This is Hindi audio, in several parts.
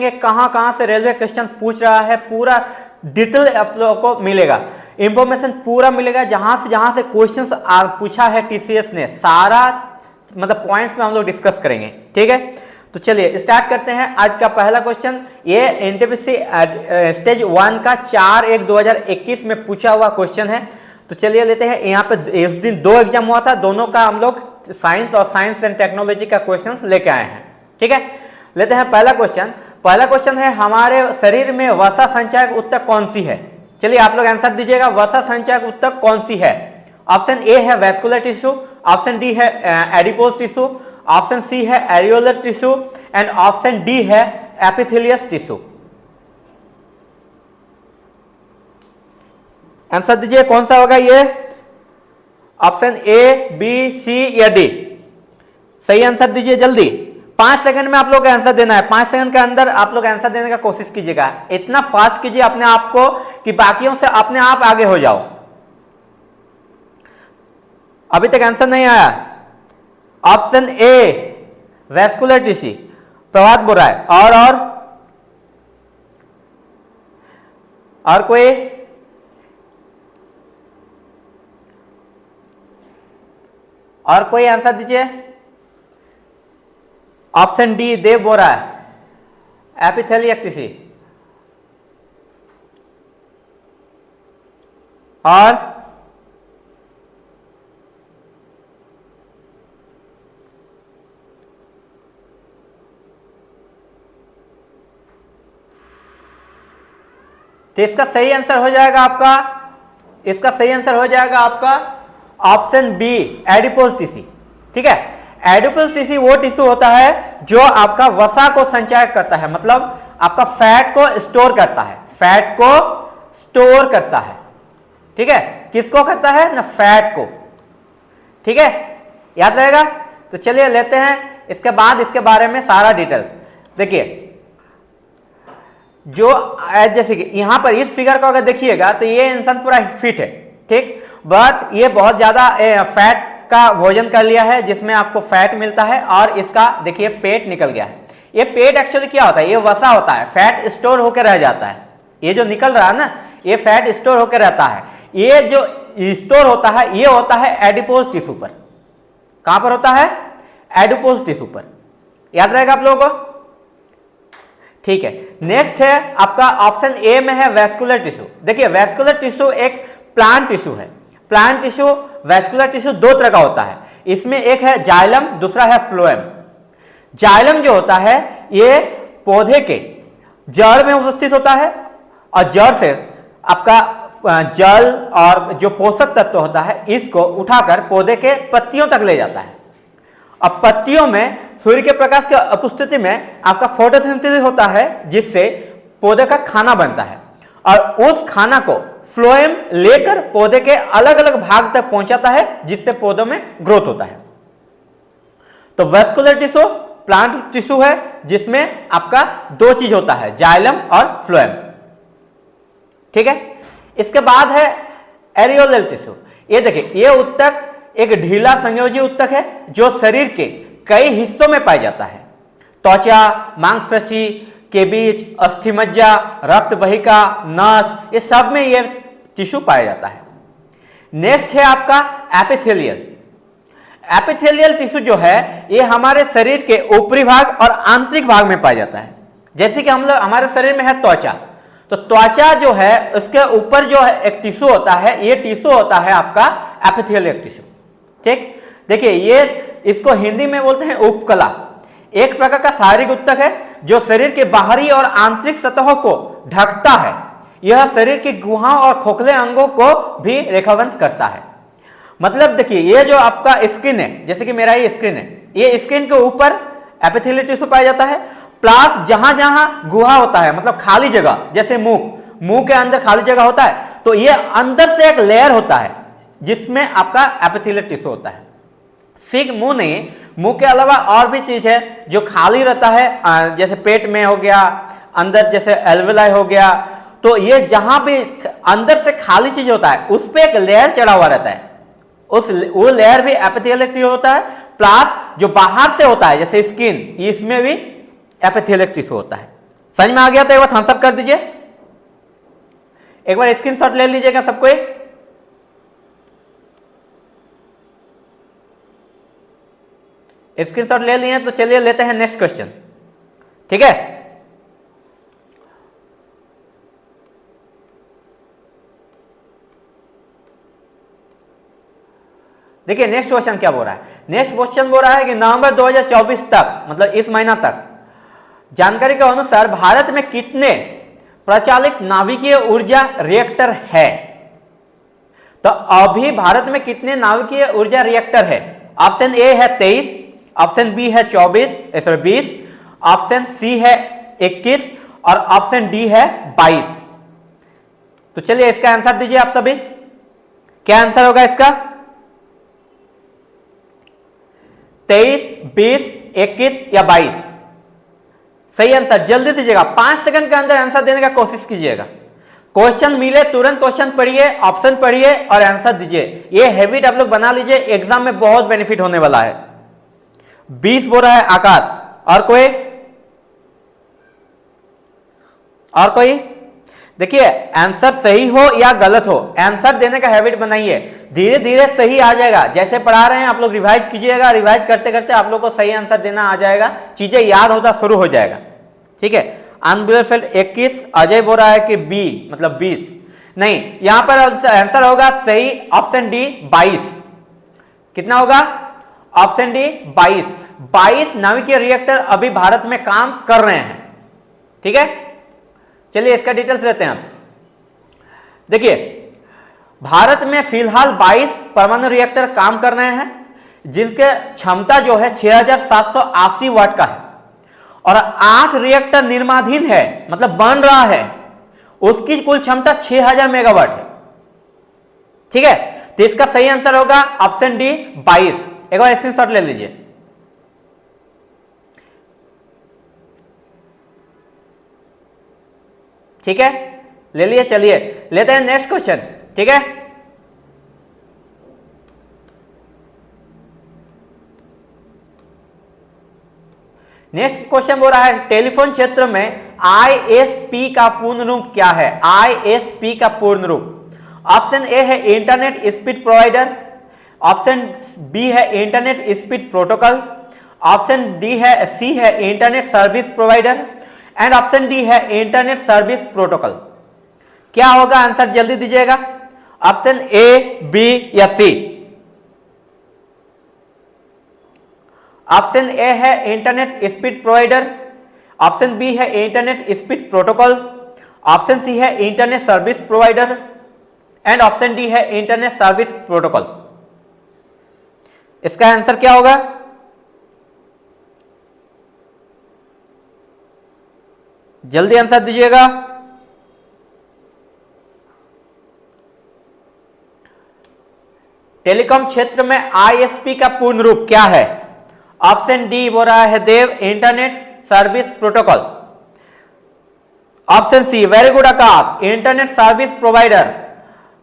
करेंगे, कहां कहां से रेलवे क्वेश्चन पूछ रहा है, पूरा डिटेल आप लोगों को मिलेगा, इंफॉर्मेशन पूरा मिलेगा। जहां से क्वेश्चंस पूछा है टीसीएस ने, सारा मतलब पॉइंट्स में हम लोग डिस्कस करेंगे, ठीक है। तो चलिए स्टार्ट करते हैं आज का पहला क्वेश्चन। ये एनटीपीसी स्टेज 1 का 4/1/2021 में पूछा हुआ क्वेश्चन है। तो चलिए लेते हैं। यहाँ पे इस दिन 2 एग्जाम हुआ था, दोनों का हम लोग साइंस और साइंस एंड टेक्नोलॉजी का क्वेश्चन लेके आए हैं, ठीक है। लेते हैं पहला क्वेश्चन। पहला क्वेश्चन है, हमारे शरीर में वसा संचायक ऊतक कौन सी है? चलिए आप लोग आंसर दीजिएगा, वसा संचायक ऊतक कौन सी है? ऑप्शन ए है वैस्कुलर टिश्यू, ऑप्शन डी है एडिपोज टिश्यू, ऑप्शन सी है areolar tissue and option D है एपिथेलियस टिश्यू। आंसर दीजिए कौन सा होगा ये? ऑप्शन ए, बी, सी या डी? सही आंसर दीजिए जल्दी, 5 सेकंड में आप लोग आंसर देना है। 5 सेकंड के अंदर आप लोग आंसर देने का कोशिश कीजिएगा, इतना फास्ट कीजिए अपने आप को कि बाकियों से अपने आप आगे हो जाओ। अभी तक आंसर नहीं आया? ऑप्शन ए वैस्कुलर टिश्यू, प्रभात बोल रहा है। और कोई? और कोई आंसर दीजिए। ऑप्शन डी देव बोल रहा है एपिथेलियल टिश्यू। और तो इसका सही आंसर हो जाएगा आपका, इसका सही आंसर हो जाएगा आपका ऑप्शन बी एडिपोज टिश्यू, ठीक है। एडिपोज टिश्यू वो टिश्यू होता है जो आपका वसा को संचय करता है, मतलब आपका फैट को स्टोर करता है, फैट को स्टोर करता है, ठीक है। किसको करता है? ना फैट को, ठीक है, याद रहेगा। तो चलिए लेते हैं इसके बाद इसके बारे में सारा डिटेल। देखिए जो जैसे कि यहां पर इस फिगर को अगर देखिएगा तो ये इंसान पूरा फिट है, ठीक, बट ये बहुत ज्यादा फैट का भोजन कर लिया है जिसमें आपको फैट मिलता है और इसका देखिए पेट निकल गया है। ये पेट एक्चुअली क्या होता है? ये वसा होता है, फैट स्टोर होकर रह जाता है। ये जो निकल रहा है ना, ये फैट स्टोर होकर रहता है। ये जो स्टोर होता है ये होता है एडिपोज टिश्यू पर। कहां पर होता है? एडिपोज टिश्यू पर, याद रहेगा आप लोगों को, ठीक है। नेक्स्ट है आपका ऑप्शन ए में है वैस्कुलर टिश्यू। देखिए वैस्कुलर टिश्यू एक प्लांट टिश्यू है। प्लांट टिश्यू, वैस्कुलर टिश्यू 2 तरह का होता है, इसमें एक है जाइलम, दूसरा है फ्लोएम। जाइलम जो होता है ये पौधे के जड़ में उपस्थित होता है और जड़ से आपका जल और जो पोषक तत्व होता है इसको उठाकर पौधे के पत्तियों तक ले जाता है। अब पत्तियों में सूर्य के प्रकाश की उपस्थिति में आपका फोटोसिंथेसिस होता है जिससे पौधे का खाना बनता है और उस खाना को फ्लोएम लेकर पौधे के अलग अलग भाग तक पहुंचाता है जिससे पौधों में ग्रोथ होता है। तो वैस्कुलर टिश्यू प्लांट टिश्यू है जिसमें आपका 2 चीज होता है, जाइलम और फ्लोएम, ठीक है। इसके बाद है एरियोलर टिश्यू। ये देखिए ये ऊतक एक ढीला संयोजी ऊतक है जो शरीर के कई हिस्सों में पाया जाता है। त्वचा, मांसपेशी के बीच, अस्थिमज्जा, रक्त वाहिका, नस, ये सब में ये टिश्यू पाया जाता है। नेक्स्ट है आपका एपिथेलियल। एपिथेलियल टिश्यू जो है ये हमारे शरीर के ऊपरी भाग और आंतरिक भाग में पाया जाता है। जैसे कि हम लोग हमारे शरीर में है त्वचा, तो त्वचा जो है उसके ऊपर जो है एक टिश्यू होता है, ये टिश्यू होता है आपका एपिथेलियल टिश्यू, ठीक। देखिए ये इसको हिंदी में बोलते हैं उपकला। एक प्रकार का शारीरिक ऊतक है जो शरीर के बाहरी और आंतरिक सतहों को ढकता है। यह शरीर की गुहाओं और खोखले अंगों को भी रेखाबंद करता है। मतलब देखिए ये जो आपका स्किन है, जैसे कि मेरा ये स्किन है, ये स्किन के ऊपर एपिथेलियल टिश्यू पाया जाता है, प्लस जहां जहां गुहा होता है मतलब खाली जगह, जैसे मुंह के अंदर खाली जगह होता है तो ये अंदर से एक लेयर होता है जिसमें आपका एपिथेलियल टिश्यू होता है। सिर्फ मुंह नहीं, मुंह के अलावा और भी चीज है जो खाली रहता है, जैसे पेट में हो गया, अंदर जैसे एल्वेलाई हो गया, तो ये जहां भी अंदर से खाली चीज होता है उस पे एक लेयर चढ़ा हुआ रहता है, वो लेयर भी एपिथेलियल टिश्यू होता है। प्लस जो बाहर से होता है जैसे स्किन, इसमें भी एपिथेलियल टिश्यू होता है, समझ में आ गया तो एक बार थम्स अप कर दीजिए, एक बार स्क्रीनशॉट ले लीजिएगा सबको। स्क्रीनशॉट ले लिए तो चलिए लेते हैं नेक्स्ट क्वेश्चन। ठीक है, देखिए नेक्स्ट क्वेश्चन क्या बोल रहा है। नेक्स्ट क्वेश्चन बोल रहा है कि नवंबर 2024 तक, मतलब इस महीना तक, जानकारी के अनुसार भारत में कितने प्रचलित नाभिकीय ऊर्जा रिएक्टर है। तो अभी भारत में कितने नाभिकीय ऊर्जा रिएक्टर है? ऑप्शन ए है 23, ऑप्शन बी है 20, ऑप्शन सी है 21 और ऑप्शन डी है 22। तो चलिए इसका आंसर दीजिए आप सभी, क्या आंसर होगा इसका? 23, 20, 21 या 22? सही आंसर जल्दी दीजिएगा, 5 सेकंड के अंदर आंसर देने का कोशिश कीजिएगा। क्वेश्चन मिले तुरंत क्वेश्चन पढ़िए, ऑप्शन पढ़िए और आंसर दीजिए। ये हैबिट आप लोग बना लीजिए, एग्जाम में बहुत बेनिफिट होने वाला है। 20 बोल रहा है आकाश, और कोई? और कोई? देखिए आंसर सही हो या गलत हो, आंसर देने का हैबिट बनाइए, धीरे धीरे सही आ जाएगा। जैसे पढ़ा रहे हैं आप लोग रिवाइज कीजिएगा, रिवाइज करते करते आप लोग को सही आंसर देना आ जाएगा, चीजें याद होता शुरू हो जाएगा। ठीक है, अनबिलफेल्ड 21, अजय बोल रहा है कि बी मतलब 20, नहीं, यहां पर आंसर होगा सही ऑप्शन डी 22। कितना होगा? Option D 22। 22 नाभिकीय रिएक्टर अभी भारत में काम कर रहे हैं। ठीक है, चलिए इसका डिटेल्स लेते हैं हम। देखिए भारत में फिलहाल 22 परमाणु रिएक्टर काम कर रहे हैं, जिनके क्षमता जो है 6780 वाट का है, और 8 रिएक्टर निर्माणाधीन है, मतलब बन रहा है, उसकी कुल क्षमता 6000 मेगावाट है। ठीक है, तो इसका सही आंसर होगा ऑप्शन डी 22। एक बार स्क्रीनशॉट ले लीजिए। ठीक है, ले लिए, चलिए लेते हैं नेक्स्ट क्वेश्चन। ठीक है, नेक्स्ट क्वेश्चन बोल रहा है टेलीफोन क्षेत्र में आईएसपी का पूर्ण रूप क्या है? आईएसपी का पूर्ण रूप, ऑप्शन ए है internet speed provider, option B है internet speed protocol, option D है सी है internet service provider and option D है इंटरनेट सर्विस प्रोटोकॉल। क्या होगा आंसर? जल्दी दीजिएगा, ऑप्शन ए, बी या सी? ऑप्शन ए है internet speed provider, option B है internet speed protocol, option C है internet service provider and option D है इंटरनेट सर्विस प्रोटोकॉल। इसका आंसर क्या होगा? जल्दी आंसर दीजिएगा। टेलीकॉम क्षेत्र में आईएसपी का पूर्ण रूप क्या है? ऑप्शन डी बोल रहा है Dev, internet service protocol, option C, very good Akash, internet service provider,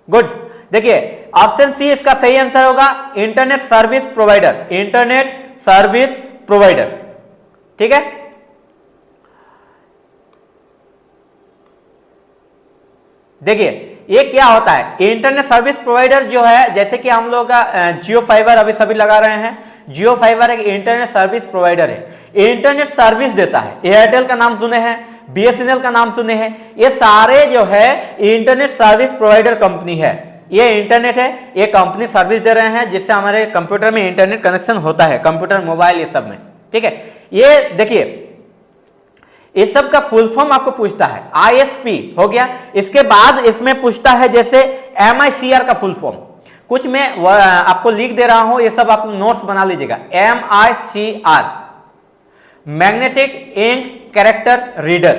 good. देखिए ऑप्शन सी इसका सही आंसर होगा, internet service provider, internet service provider. ठीक है, देखिए ये क्या होता है, इंटरनेट सर्विस प्रोवाइडर जो है, जैसे कि हम लोग का जियो फाइबर अभी सभी लगा रहे हैं, जियो फाइबर एक इंटरनेट सर्विस प्रोवाइडर है, इंटरनेट सर्विस देता है। एयरटेल का नाम सुने हैं, बीएसएनएल का नाम सुने हैं, ये सारे जो है इंटरनेट सर्विस प्रोवाइडर कंपनी है। ये इंटरनेट है, ये कंपनी सर्विस दे रहे हैं, जिससे हमारे कंप्यूटर में इंटरनेट कनेक्शन होता है, कंप्यूटर मोबाइल ये सब में। ठीक है, ये देखिए इस सब का फुल फॉर्म आपको पूछता है, आईएसपी हो गया, इसके बाद इसमें पूछता है जैसे एमआईसीआर का फुल फॉर्म, कुछ मैं आपको लिख दे रहा हूं, ये सब आप नोट्स बना लीजिएगा। MICR, magnetic ink character reader,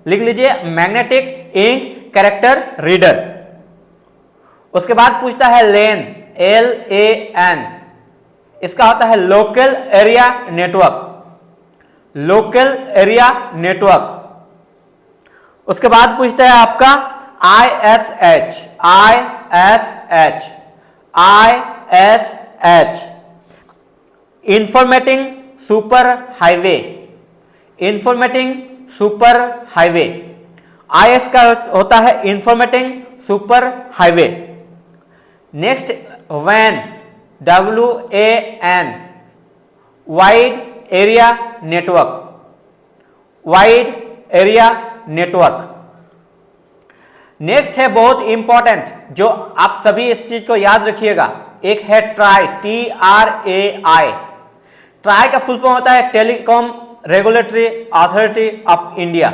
लिख लीजिए मैग्नेटिक इंक कैरेक्टर रीडर। उसके बाद पूछता है लेन, LAN, इसका होता है local area network, local area network. उसके बाद पूछता है आपका ISH, information super highway, information super highway. IS का होता है information super highway. Next WAN, WAN, wide area network, wide area network. Next है बहुत इंपॉर्टेंट, जो आप सभी इस चीज को याद रखिएगा, एक है ट्राई, TRAI। ट्राई का फुल फॉर्म होता है telecom regulatory authority of India,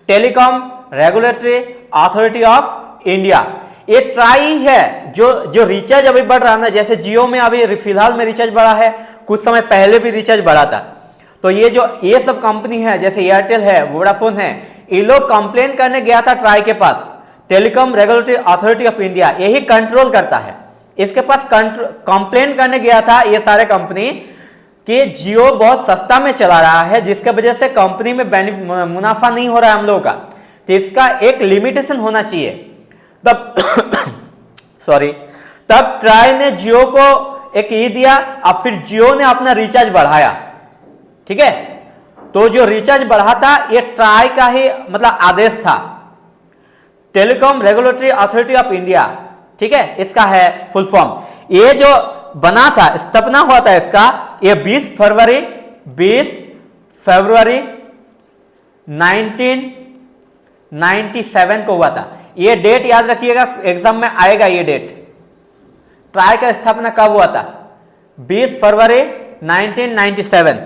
telecom regulatory authority of India. ये ट्राई है जो रिचार्ज अभी बढ़ रहा है ना, जैसे जियो में अभी फिलहाल में रिचार्ज बढ़ा है, कुछ समय पहले भी रिचार्ज बढ़ा था। तो ये सब कंपनी है, जैसे एयरटेल है, वोडाफोन है, ये लोग कंप्लेन करने गया था ट्राई के पास, telecom regulatory authority of India, यही कंट्रोल करता है। इसके पास कंप्लेन करने गया था ये सारे कंपनी कि जियो बहुत सस्ता में चला रहा है, जिसके वजह से कंपनी में मुनाफा नहीं हो रहा है हम लोगों का, तो इसका एक लिमिटेशन होना चाहिए। तब सॉरी, तब ट्राई ने जियो को एक ये दिया, अब फिर जियो ने अपना रिचार्ज बढ़ाया। ठीक है, तो जो रिचार्ज बढ़ा था ये ट्राई का ही मतलब आदेश था, telecom regulatory authority of India. ठीक है, इसका है फुल फॉर्म। ये जो बना था, स्थापना हुआ था इसका, ये 20 फरवरी 1997 को हुआ था। ये डेट याद रखिएगा, एग्जाम में आएगा ये डेट। ट्राई का स्थापना कब हुआ था? 20 फरवरी 1997,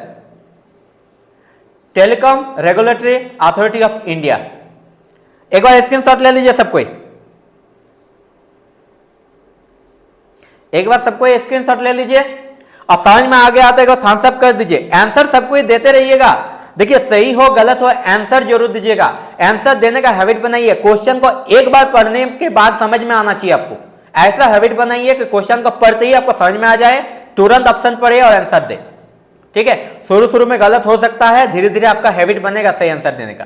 telecom regulatory authority of India. एक बार स्क्रीनशॉट ले लीजिए सब कोई, एक बार सबको स्क्रीनशॉट ले लीजिए और समझ में आ गया तो एक थम्स अप कर दीजिए। आंसर सबको देते रहिएगा, देखिए सही हो गलत हो आंसर जरूर दीजिएगा। आंसर देने का हैबिट बनाइए, क्वेश्चन को एक बार पढ़ने के बाद समझ में आना चाहिए आपको। ऐसा हैबिट बनाइए कि क्वेश्चन को पढ़ते ही आपको समझ में आ जाए, तुरंत ऑप्शन पढ़े और आंसर दे। ठीक है, शुरू में गलत हो सकता है, धीरे धीरे आपका हैबिट बनेगा सही आंसर देने का।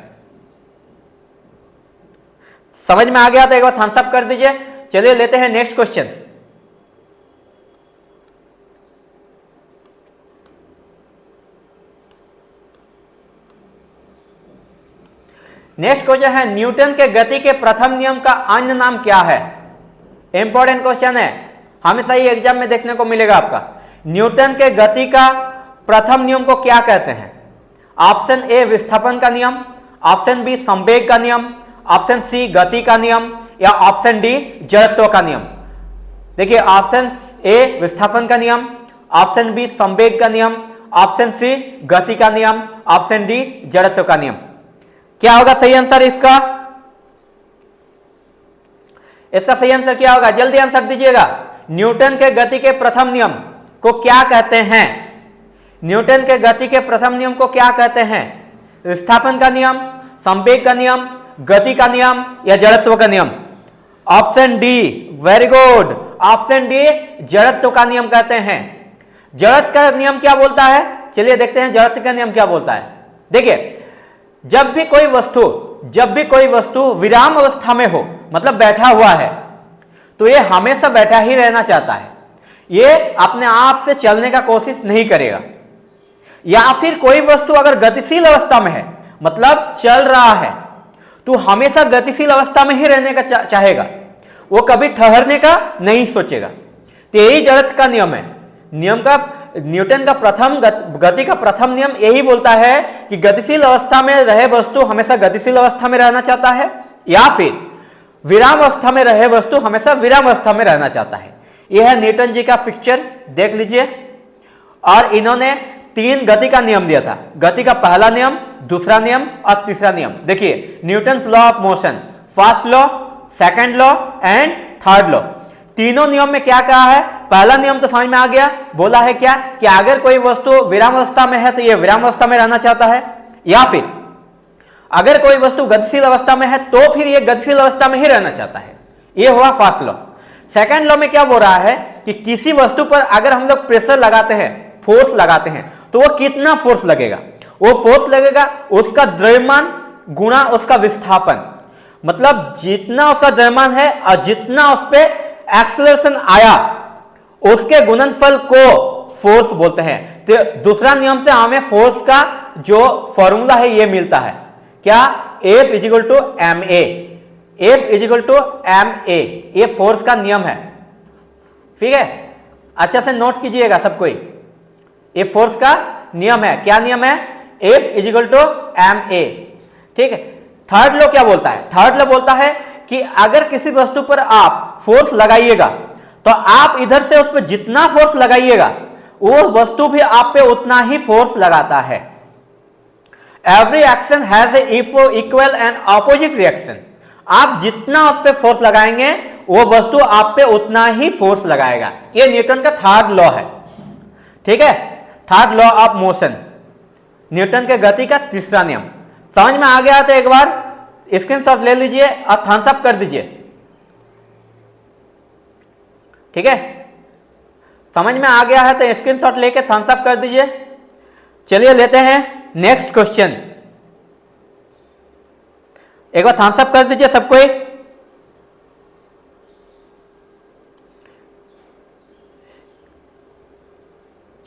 समझ में आ गया तो एक बार थम्स अप कर दीजिए। चलिए लेते हैं नेक्स्ट क्वेश्चन। नेक्स्ट क्वेश्चन है, न्यूटन के गति के प्रथम नियम का अन्य नाम क्या है? इंपॉर्टेंट क्वेश्चन है, हमेशा ही एग्जाम में देखने को मिलेगा आपका। न्यूटन के गति का प्रथम नियम को क्या कहते हैं? ऑप्शन ए विस्थापन का नियम, ऑप्शन बी संवेग का नियम, ऑप्शन सी गति का नियम, या ऑप्शन डी जड़त्व का नियम। देखिए ऑप्शन ए विस्थापन का नियम, ऑप्शन बी संवेग का नियम, ऑप्शन सी गति का नियम, ऑप्शन डी जड़त्व का नियम। क्या होगा सही आंसर इसका? इसका सही आंसर क्या होगा? जल्दी आंसर दीजिएगा। न्यूटन के गति के प्रथम नियम को क्या कहते हैं? न्यूटन के गति के प्रथम नियम को क्या कहते हैं? विस्थापन का नियम, संवेग का नियम, गति का नियम, या जड़त्व का नियम? Option D, very good, option D जड़त्व का नियम कहते हैं। जड़त्व का नियम क्या बोलता है? चलिए देखते हैं जड़त्व का नियम क्या बोलता है। देखिए जब भी कोई वस्तु विराम अवस्था में हो, मतलब बैठा हुआ है, तो ये हमेशा बैठा ही रहना चाहता है, ये अपने आप से चलने का कोशिश नहीं करेगा। या फिर कोई वस्तु अगर गतिशील अवस्था में है, मतलब चल रहा है, तो हमेशा गतिशील अवस्था में ही रहने का चाहेगा, वो कभी ठहरने का नहीं सोचेगा। तो यही जड़त्व का नियम है। न्यूटन का गति का प्रथम नियम यही बोलता है कि गतिशील अवस्था में रहे वस्तु हमेशा गतिशील अवस्था में रहना चाहता है, या फिर विराम अवस्था में रहे वस्तु हमेशा विराम अवस्था में रहना चाहता है। यह है न्यूटन जी का पिक्चर, देख लीजिए। और इन्होंने 3 गति का नियम दिया था, गति का पहला नियम, दूसरा नियम और तीसरा नियम। देखिए Newton's law of motion, first law, second law and third law. तीनों नियम में क्या कहा है? पहला नियम तो समझ में आ गया, बोला है क्या कि अगर कोई वस्तु विराम अवस्था में है तो यह विराम अवस्था में रहना चाहता है, या फिर अगर कोई वस्तु गतिशील अवस्था में है तो फिर यह गतिशील अवस्था में ही रहना चाहता है। यह हुआ फर्स्ट लॉ। सेकंड लॉ में क्या बोल रहा है कि किसी वस्तु पर अगर हम लोग प्रेशर लगाते हैं, फोर्स लगाते हैं, तो वो कितना फोर्स लगेगा? वो फोर्स लगेगा उसका द्रव्यमान गुणा उसका विस्थापन, मतलब जितना उसका द्रव्यमान है और जितना उस पर एक्सेलरेशन आया उसके गुणनफल को फोर्स बोलते हैं। तो दूसरा नियम से हमें फोर्स का जो फॉर्मूला है ये मिलता है। क्या, F is equal to M A, F is equal to M A, ये फोर्स का नियम है। ठीक है, अच्छा से नोट कीजिएगा सब कोई, ये फोर्स का नियम है। क्या नियम है, F is equal to M A. ठीक है, थर्ड लॉ क्या बोलता है, थर्ड लॉ बोलता है कि अगर किसी वस्तु पर आप फोर्स लगाइएगा तो आप इधर से उस पर जितना फोर्स लगाइएगा वो वस्तु भी आप पे उतना ही फोर्स लगाता है। Every action has equal and opposite reaction. आप जितना उस पर फोर्स लगाएंगे वो वस्तु आप पे उतना ही फोर्स लगाएगा। ये न्यूटन का थर्ड लॉ है। ठीक है, third law of motion, Newton के गति का तीसरा नियम। समझ में आ गया तो एक बार स्क्रीनशॉट ले लीजिए और थम्स अप कर दीजिए। ठीक है, समझ में आ गया है तो स्क्रीनशॉट लेके थम्स अप कर दीजिए। चलिए लेते हैं नेक्स्ट क्वेश्चन, एक बार थम्स अप कर दीजिए सब कोई।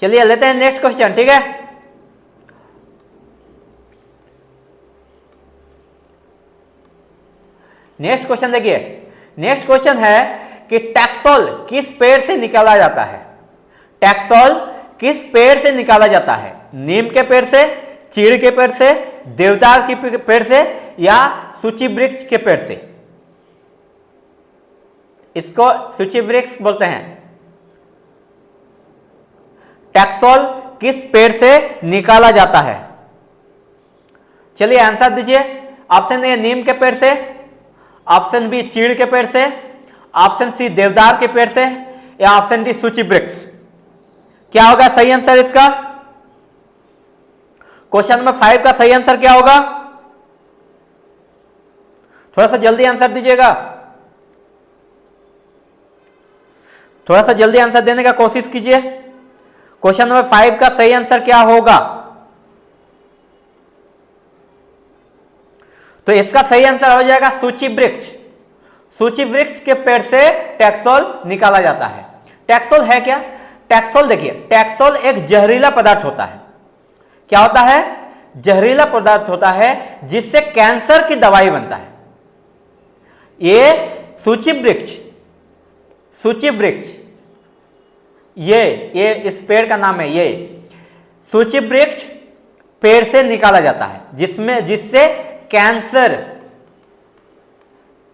चलिए लेते हैं नेक्स्ट क्वेश्चन। ठीक है, नेक्स्ट क्वेश्चन देखिए, नेक्स्ट क्वेश्चन है कि टैक्सोल किस पेड़ से निकाला जाता है। टैक्सोल किस पेड़ से निकाला जाता है, नीम के पेड़ से, चीड़ के पेड़ से, देवदार के पेड़ से या सूची वृक्ष के पेड़ से। इसको सूची वृक्ष बोलते हैं। टैक्सोल किस पेड़ से निकाला जाता है, चलिए आंसर दीजिए। ऑप्शन ए नीम के पेड़ से, ऑप्शन बी चीड़ के पेड़ से, ऑप्शन सी देवदार के पेड़ से या ऑप्शन डी सूची वृक्ष। क्या होगा सही आंसर इसका? क्वेश्चन नंबर 5 का सही आंसर क्या होगा? थोड़ा सा जल्दी आंसर दीजिएगा, थोड़ा सा जल्दी आंसर देने का कोशिश कीजिए। क्वेश्चन नंबर 5 का सही आंसर क्या होगा? तो इसका सही आंसर हो जाएगा सूची वृक्ष। सूची वृक्ष के पेड़ से टैक्सोल निकाला जाता है। टैक्सोल है क्या? टैक्सोल देखिए, टैक्सोल एक जहरीला पदार्थ होता है। क्या होता है? जहरीला पदार्थ होता है जिससे कैंसर की दवाई बनता है। ये सूची वृक्ष, सूची वृक्ष ये इस पेड़ का नाम है। ये सूची वृक्ष पेड़ से निकाला जाता है जिससे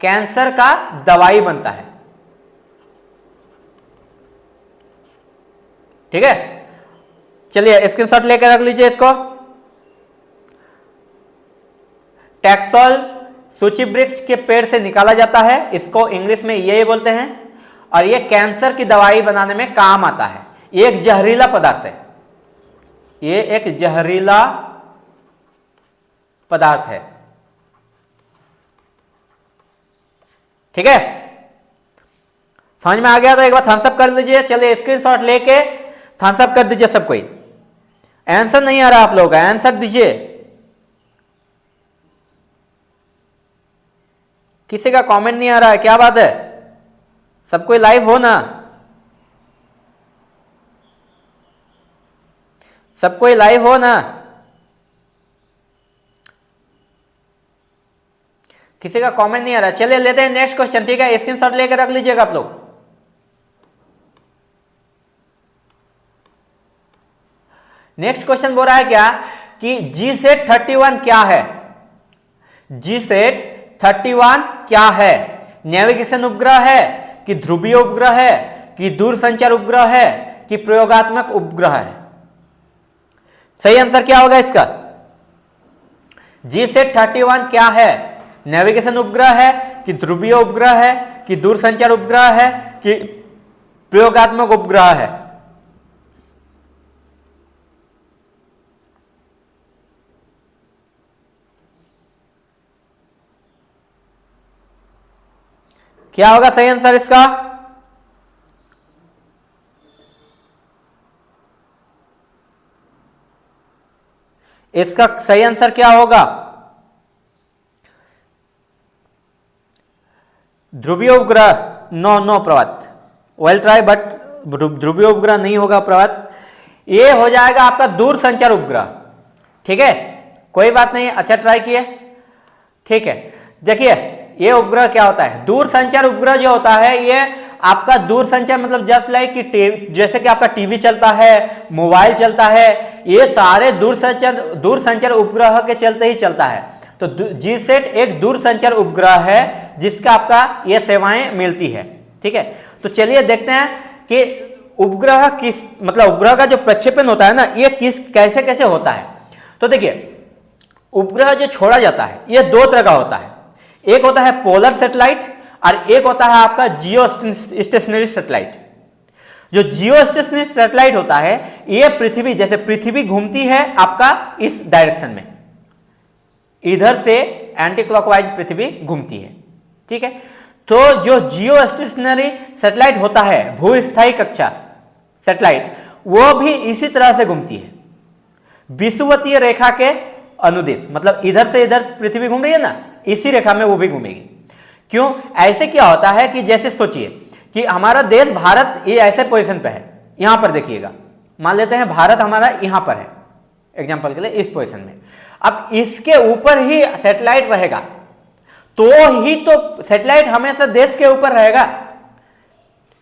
कैंसर का दवाई बनता है। ठीक है, चलिए स्क्रीनशॉट लेकर रख लीजिए इसको। टैक्सोल सूची वृक्ष के पेड़ से निकाला जाता है, इसको इंग्लिश में ये बोलते हैं, और ये कैंसर की दवाई बनाने में काम आता है। ये एक जहरीला पदार्थ है, ये एक जहरीला पदार्थ है। ठीक है, समझ में आ गया तो एक बार थम्स अप कर लीजिए। चलिए स्क्रीनशॉट लेके थम्स अप कर दीजिए सब कोई। आंसर नहीं आ रहा आप लोगों का, आंसर दीजिए। किसी का कमेंट नहीं आ रहा है, क्या बात है? सब कोई लाइव हो ना, सब कोई लाइव हो ना। किसी का कमेंट नहीं आ रहा। चलिए लेते हैं नेक्स्ट क्वेश्चन। ठीक है, स्क्रीनशॉट लेकर रख लीजिएगा आप लोग। नेक्स्ट क्वेश्चन बोल रहा है क्या कि जीसेट 31 क्या है? जीसेट 31 क्या है? नेविगेशन उपग्रह है कि ध्रुवीय उपग्रह है कि दूरसंचार उपग्रह है कि प्रयोगात्मक उपग्रह है? सही आंसर क्या होगा इसका? जीसेट 31 क्या है? नेविगेशन उपग्रह है कि ध्रुवीय उपग्रह है कि दूरसंचार उपग्रह है कि प्रयोगात्मक उपग्रह है? क्या होगा सही आंसर इसका? इसका सही आंसर क्या होगा? ध्रुवीय उपग्रह? No Prabhat, well try, but ध्रुवीय उपग्रह नहीं होगा प्रभात। ये हो जाएगा आपका दूरसंचार उपग्रह। ठीक है, कोई बात नहीं, अच्छा ट्राई किए। ठीक है, देखिए ये उपग्रह क्या होता है, दूर संचार उपग्रह जो होता है ये आपका दूर संचार मतलब जस्ट लाइक कि जैसे कि आपका टीवी चलता है, मोबाइल चलता है, ये सारे दूर संचार उपग्रह के चलते ही चलता है। तो जीसैट एक दूर संचार उपग्रह है जिसका आपका ये सेवाएं मिलती है। ठीक है, तो चलिए देखते हैं कि उपग्रह किस मतलब उपग्रह का जो प्रक्षेपण होता है ना ये कैसे कैसे होता है। तो देखिए उपग्रह जो छोड़ा जाता है ये दो तरह का होता है, एक होता है पोलर सैटेलाइट और एक होता है आपका जियो स्टेशनरी सैटेलाइट। जो जियो स्टेशनरी सैटेलाइट होता है ये पृथ्वी जैसे पृथ्वी घूमती है आपका इस डायरेक्शन में, इधर से एंटी क्लॉकवाइज पृथ्वी घूमती है। ठीक है, तो जो जियो स्टेशनरी सैटेलाइट होता है भूस्थायी कक्षा सैटेलाइट वो भी इसी तरह से घूमती है विषुवतीय रेखा के अनुदिश, मतलब इधर से इधर पृथ्वी घूम रही है ना इसी रेखा में वो भी घूमेगी। क्यों ऐसे क्या होता है कि जैसे सोचिए कि हमारा देश भारत ये ऐसे पोजीशन पे है, यहां पर देखिएगा, मान लेते हैं भारत हमारा यहां पर है एग्जांपल के लिए इस पोजीशन में, अब इसके ऊपर ही सैटेलाइट रहेगा तो ही तो सैटेलाइट हमेशा देश के ऊपर रहेगा।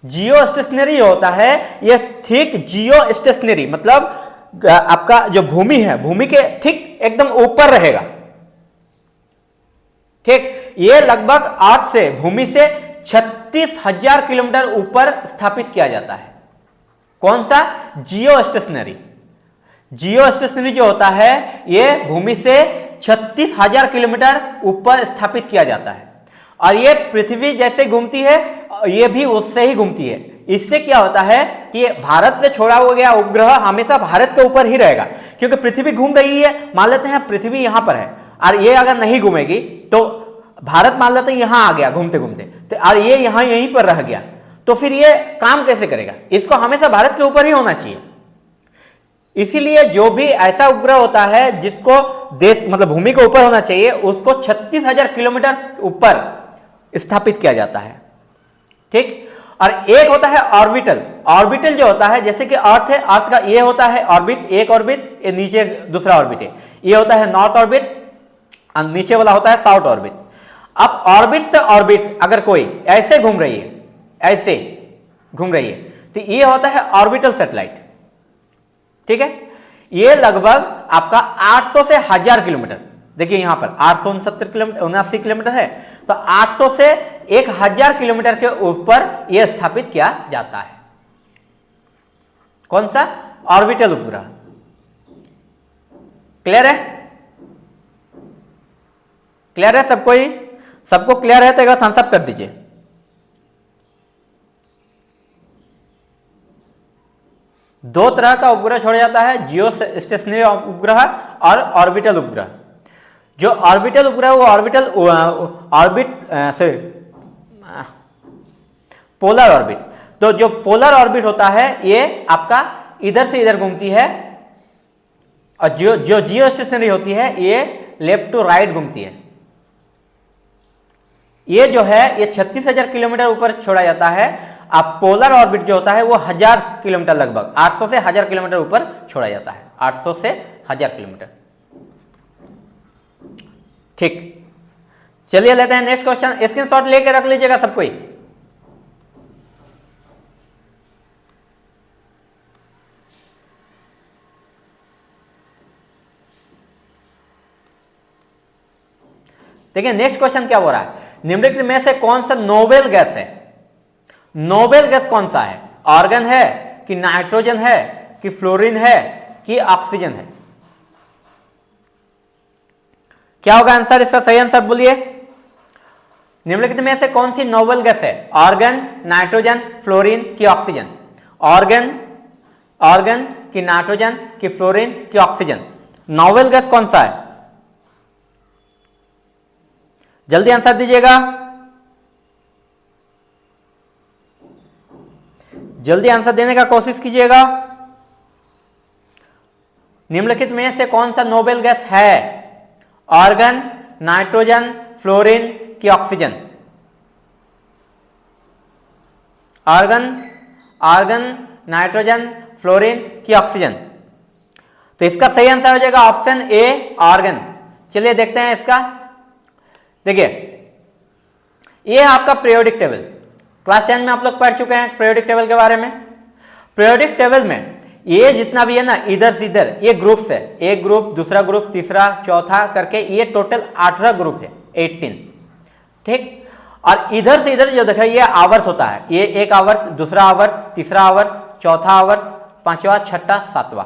जियो स्टेशनरी होता है ये ठीक जियो स्टेशनरी मतलब आपका जो भूमि है भूमि के ठीक एकदम ऊपर रहेगा। ठीक, ये लगभग अर्थ से भूमि से 36,000 किलोमीटर ऊपर स्थापित किया जाता है। कौन सा? जियो स्टेशनरी। जियो स्टेशनरी जो होता है ये भूमि से 36,000 किलोमीटर ऊपर स्थापित किया जाता है और ये पृथ्वी जैसे घूमती है ये भी उससे ही घूमती है। इससे क्या होता है कि भारत से छोड़ा हुआ गया उपग्रह हमेशा भारत के ऊपर ही रहेगा क्योंकि पृथ्वी घूम रही है। मान लेते हैं पृथ्वी यहां पर है और ये अगर नहीं घूमेगी तो भारत मान लेते हैं यहां आ गया घूमते घूमते तो और ये यहां यहीं पर रह गया तो फिर ये काम कैसे करेगा? इसको हमेशा भारत के ऊपर ही होना चाहिए। इसीलिए जो भी ऐसा उपग्रह होता है जिसको देश मतलब भूमि के ऊपर होना चाहिए उसको 36,000 किलोमीटर ऊपर स्थापित किया जाता है। ठीक, और एक होता है ऑर्बिटल। ऑर्बिटल जो होता है जैसे कि अर्थ है, अर्थ का ये होता है ऑर्बिट, एक ऑर्बिट, ये नीचे दूसरा ऑर्बिट है, ये होता है नॉर्थ ऑर्बिट और नीचे वाला होता है साउथ ऑर्बिट। अब ऑर्बिट से ऑर्बिट अगर कोई ऐसे घूम रही है, ऐसे घूम रही है तो ये होता है ऑर्बिटल सैटेलाइट। ठीक है, ये लगभग आपका 800 से 1000 किलोमीटर, देखिए यहां पर 869 किलोमीटर 79 किलोमीटर है तो 800 से 1000 किलोमीटर के ऊपर यह स्थापित किया जाता है। कौन सा? ऑर्बिटल उपग्रह। क्लियर है? क्लियर है सबको? ही सबको क्लियर है तो एक बार थम्स अप कर दीजिए। दो तरह का उपग्रह छोड़ा जाता है, जियो स्टेशनरी उपग्रह और ऑर्बिटल उपग्रह। जो ऑर्बिटल उपग्रह वो पोलर ऑर्बिट। तो जो पोलर ऑर्बिट होता है ये आपका इधर से इधर घूमती है और जो जियो स्टेशनरी होती है ये लेफ्ट टू राइट घूमती है। ये जो है ये 36,000 किलोमीटर ऊपर छोड़ा जाता है। अब पोलर ऑर्बिट जो होता है वो 1000 किलोमीटर लगभग 800 से 1000 किलोमीटर ऊपर छोड़ा जाता है, 800 से 1000 किलोमीटर। ठीक, चलिए लेते हैं नेक्स्ट क्वेश्चन। स्क्रीनशॉट लेके रख लीजिएगा सब कोई। देखिए नेक्स्ट क्वेश्चन क्या हो रहा है, निम्नलिखित में से कौन सा नोबेल गैस है? नोबेल गैस कौन सा है? आर्गन है कि नाइट्रोजन है कि फ्लोरीन है कि ऑक्सीजन है? क्या होगा आंसर? इसका सही आंसर बोलिए। निम्नलिखित में से कौन सी नोबेल गैस है? आर्गन, नाइट्रोजन, फ्लोरीन कि ऑक्सीजन? आर्गन कि नाइट्रोजन कि फ्लोरीन कि ऑक्सीजन? नोबेल गैस कौन सा है? जल्दी आंसर दीजिएगा, जल्दी आंसर देने का कोशिश कीजिएगा। निम्नलिखित में से कौन सा नोबेल गैस है? आर्गन, नाइट्रोजन, फ्लोरीन कि ऑक्सीजन? आर्गन, नाइट्रोजन, फ्लोरीन कि ऑक्सीजन? तो इसका सही आंसर हो जाएगा ऑप्शन ए, आर्गन। चलिए देखते हैं इसका। देखिए ये आपका पीरियोडिक टेबल, क्लास 10 में आप लोग पढ़ चुके हैं पीरियोडिक टेबल के बारे में। पीरियोडिक टेबल में ये जितना भी है ना, इधर से इधर ये ग्रुप्स है, एक ग्रुप, दूसरा ग्रुप, तीसरा, चौथा करके ये टोटल 18 ग्रुप है, 18, ठीक। और इधर से इधर जो देखा ये आवर्त होता है, ये एक आवर्त, दूसरा आवर्त, तीसरा आवर्त, चौथा आवर्त, पांचवा, छठा, सातवां,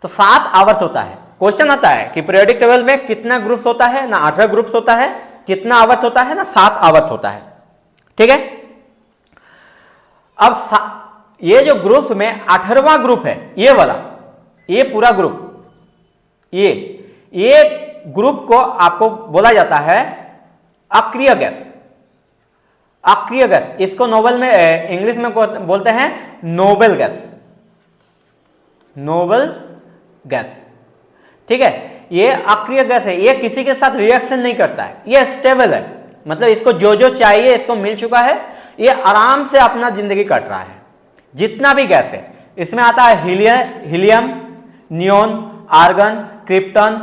तो 7 आवर्त होता है। क्वेश्चन आता है कि पीरियोडिक टेबल में कितना ग्रुप्स होता है ना, 18 ग्रुप्स होता है, कितना आवर्त होता है ना, 7 आवर्त होता है, ठीक है। अब ये जो ग्रुप में 18वां ग्रुप है, ये वाला, ये पूरा ग्रुप, ये ग्रुप को आपको बोला जाता है अक्रिय गैस। अक्रिय गैस, इसको नोबल में, इंग्लिश में बोलते हैं नोबल गैस, नोबल गैस, ठीक है। ये अक्रिय गैस है, ये किसी के साथ रिएक्शन नहीं करता है, ये स्टेबल है, मतलब इसको जो जो चाहिए इसको मिल चुका है, ये आराम से अपना जिंदगी कट रहा है। जितना भी गैस है इसमें आता है helium, neon, argon, krypton,